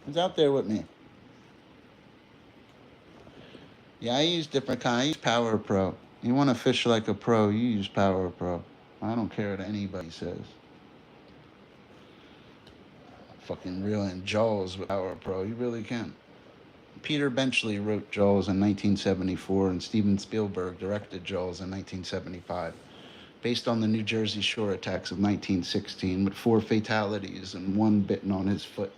Who's out there with me? Yeah, I use different kind. I use Power Pro. You want to fish like a pro, you use Power Pro. I don't care what anybody says. Fucking reeling Jaws with Power Pro. You really can. Peter Benchley wrote Jaws in 1974, and Steven Spielberg directed Jaws in 1975, based on the New Jersey shore attacks of 1916, with 4 fatalities and 1 bitten on his foot.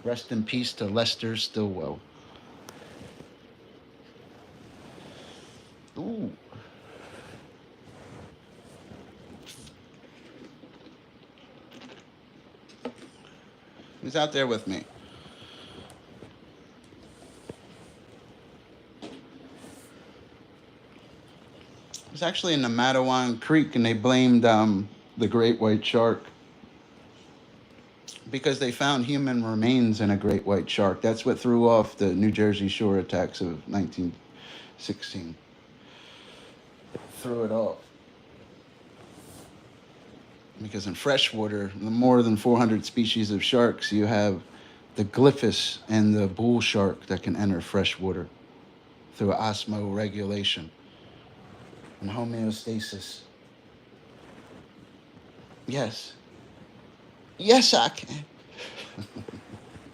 Rest in peace to Lester Stillwell. Ooh. Who's out there with me? It was actually in the Matawan Creek, and they blamed the great white shark because they found human remains in a great white shark. That's what threw off the New Jersey shore attacks of 1916. Threw it off. Because in freshwater, the more than 400 species of sharks, you have the glyphus and the bull shark that can enter freshwater through osmoregulation and homeostasis. Yes. Yes, I can.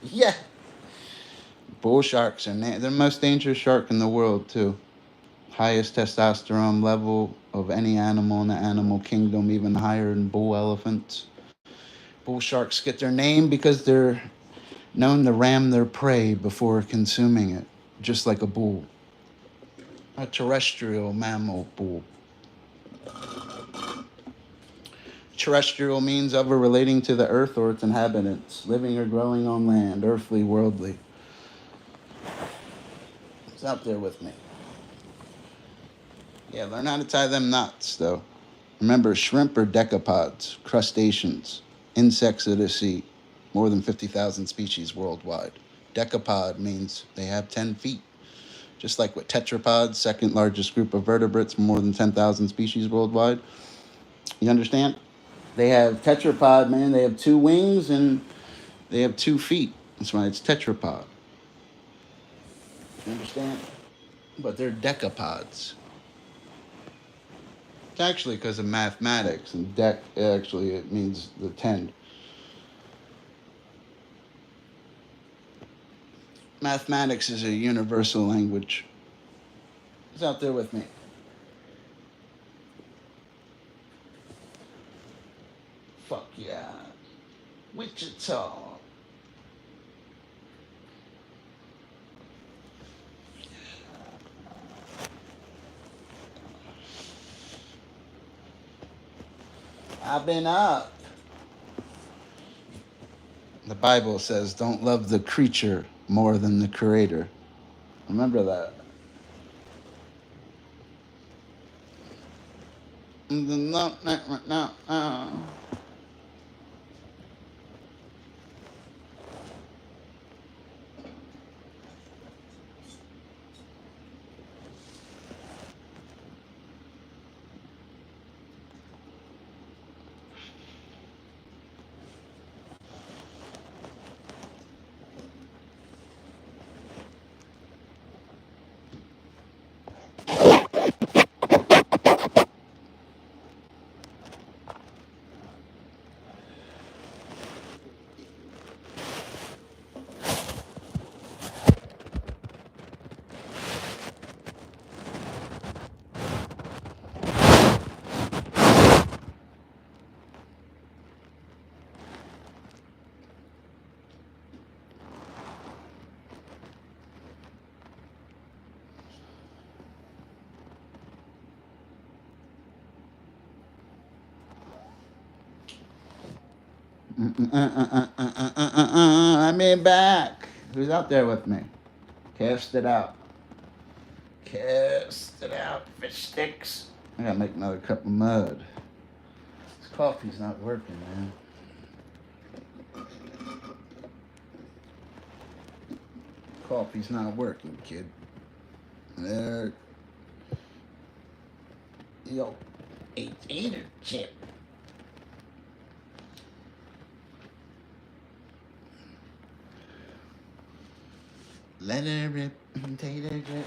Yeah. Bull sharks are they're the most dangerous shark in the world, too. Highest testosterone level of any animal in the animal kingdom, even higher than bull elephants. Bull sharks get their name because they're known to ram their prey before consuming it, just like a bull. A terrestrial mammal bull. Terrestrial means of or relating to the earth or its inhabitants, living or growing on land, earthly, worldly. It's out there with me. Yeah, learn how to tie them knots, though. Remember, shrimp are decapods, crustaceans, insects of the sea, more than 50,000 species worldwide. Decapod means they have 10 feet. Just like with tetrapods, second largest group of vertebrates, more than 10,000 species worldwide. You understand? They have tetrapod, man. They have 2 wings and they have 2 feet. That's why it's tetrapod. You understand? But they're decapods. It's actually because of mathematics, and dec actually it means the 10. Mathematics is a universal language. Who's out there with me? Fuck yeah. Wichita. I've been up. The Bible says, don't love the creature more than the creator. Remember that. No. I'm in back. Who's out there with me? Cast it out. Cast it out. Fish sticks. I gotta make another cup of mud. This coffee's not working, man. Coffee's not working, kid. There. Yo, a tater chip. Let her rip, tater chip.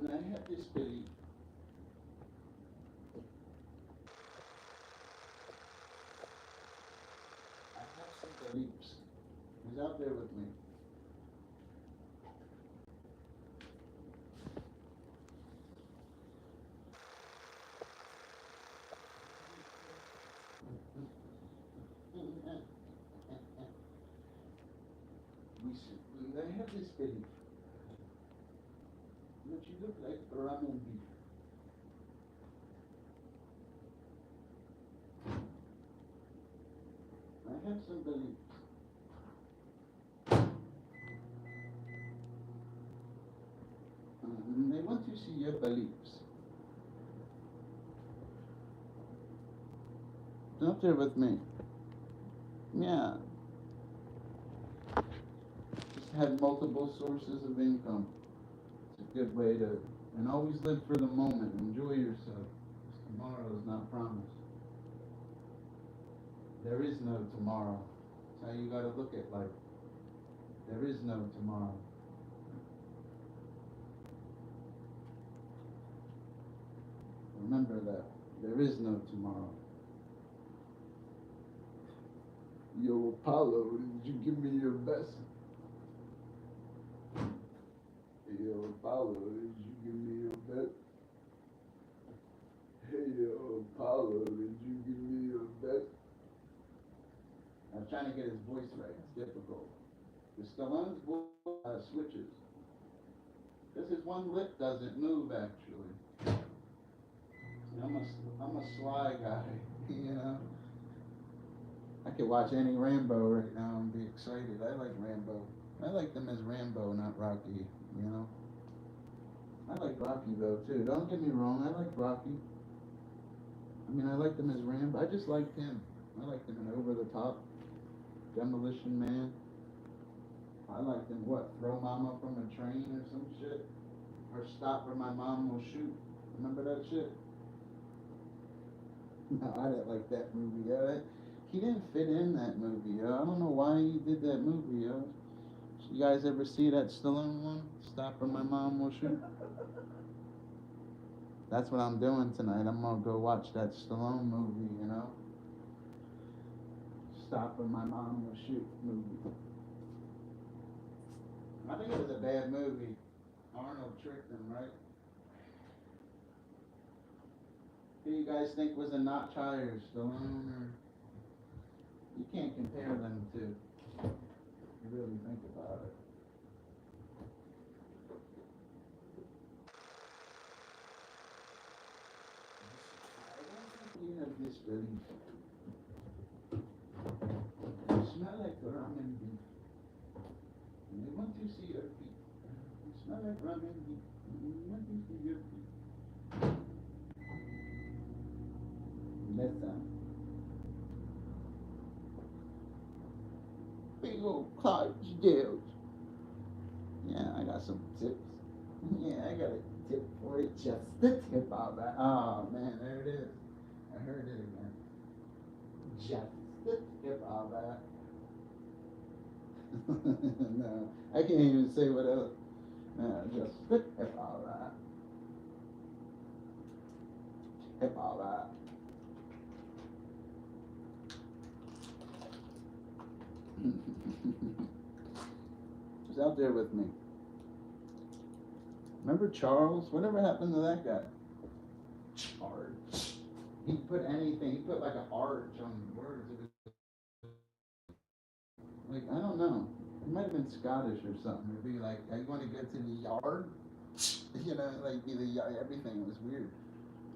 I have this belief. I have some beliefs. Who's out there with me? I have this belief that you look like ramen beef. I have some beliefs. I want to see your beliefs. Out there with me. Yeah. Just have multiple sources of income. It's a good way to, and always live for the moment. Enjoy yourself. Tomorrow is not promised. There is no tomorrow. That's how you gotta look at life. There is no tomorrow. Remember that. There is no tomorrow. Yo, Apollo, did you give me your best? Yo, Apollo, did you give me your best? Hey, yo, Apollo, did you give me your best? I'm trying to get his voice right. It's difficult. The Stallone's voice switches. Because his one lip doesn't move, actually. I'm a sly guy, you know? I could watch any Rambo right now and be excited. I like Rambo. I like them as Rambo, not Rocky, you know? I like Rocky, though, too. Don't get me wrong. I like Rocky. I mean, I liked him as Rambo. I just liked him. I liked him in Over the Top, Demolition Man. I liked him, what, Throw Mama from a Train or some shit? Or Stop or My Mom Will Shoot. Remember that shit? No, I didn't like that movie. He didn't fit in that movie. I don't know why he did that movie. You guys ever see that Stallone one? Stop or My Mom Will Shoot? That's what I'm doing tonight. I'm gonna go watch that Stallone movie, you know? Stop or My Mom Will Shoot movie. I think it was a bad movie. Arnold tricked him, right? Who do you guys think was a notch higher, Stallone or? You can't compare them two. You really think about it. You have this belief. You smell like ramen beef. And they want to see your feet. You smell like ramen beef. And they want to see your feet. Listen. Big old Clydesdales. Yeah, I got some tips. Yeah, I got a tip for you. Just the tip of it. Oh man, there it is. I heard it again. Just the tip of it. No, I can't even say what else. No, just the tip of it. Tip of it. Who's out there with me? Remember Charles? Whatever happened to that guy? Charles. He put anything. He put like an arch on words. It was Like, I don't know. It might have been Scottish or something. It'd be like, I want to go to the yard. You know, like, be the yard. Everything was weird.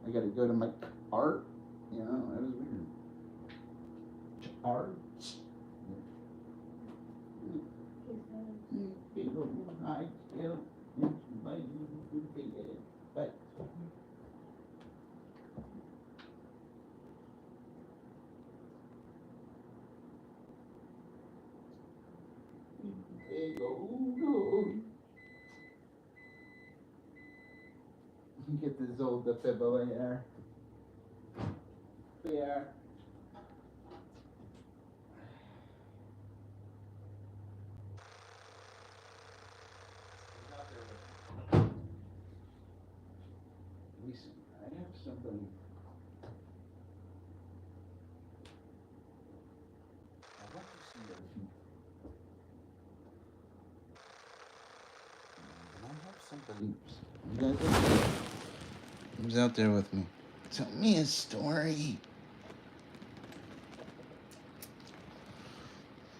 I got to go to my art. You know, it was weird. Art. But get this old defibrillator. Yeah. Listen, I have somebody. I want to see your feet. I have some beliefs. You guys are who's out there with me? Tell me a story.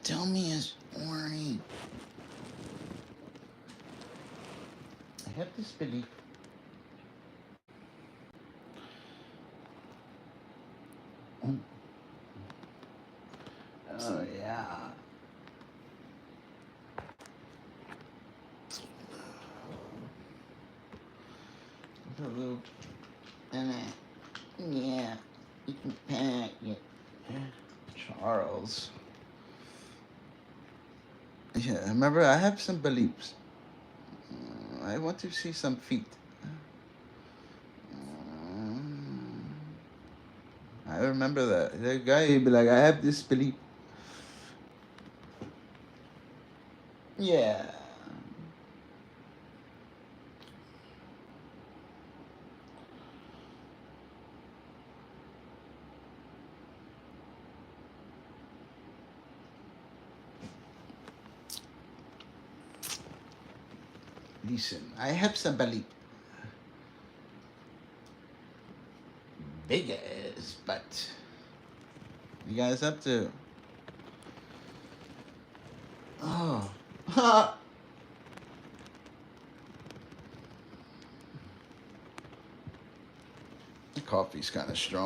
Tell me a story. I have this belief. Oh yeah. A little, and yeah, you can pack it. Charles. Yeah, remember I have some beliefs. I want to see some feet. I remember that. The guy would be like, I have this belief. Yeah. Listen, I have some belief. Big ass, but you guys up to? Oh. The coffee's kind of strong.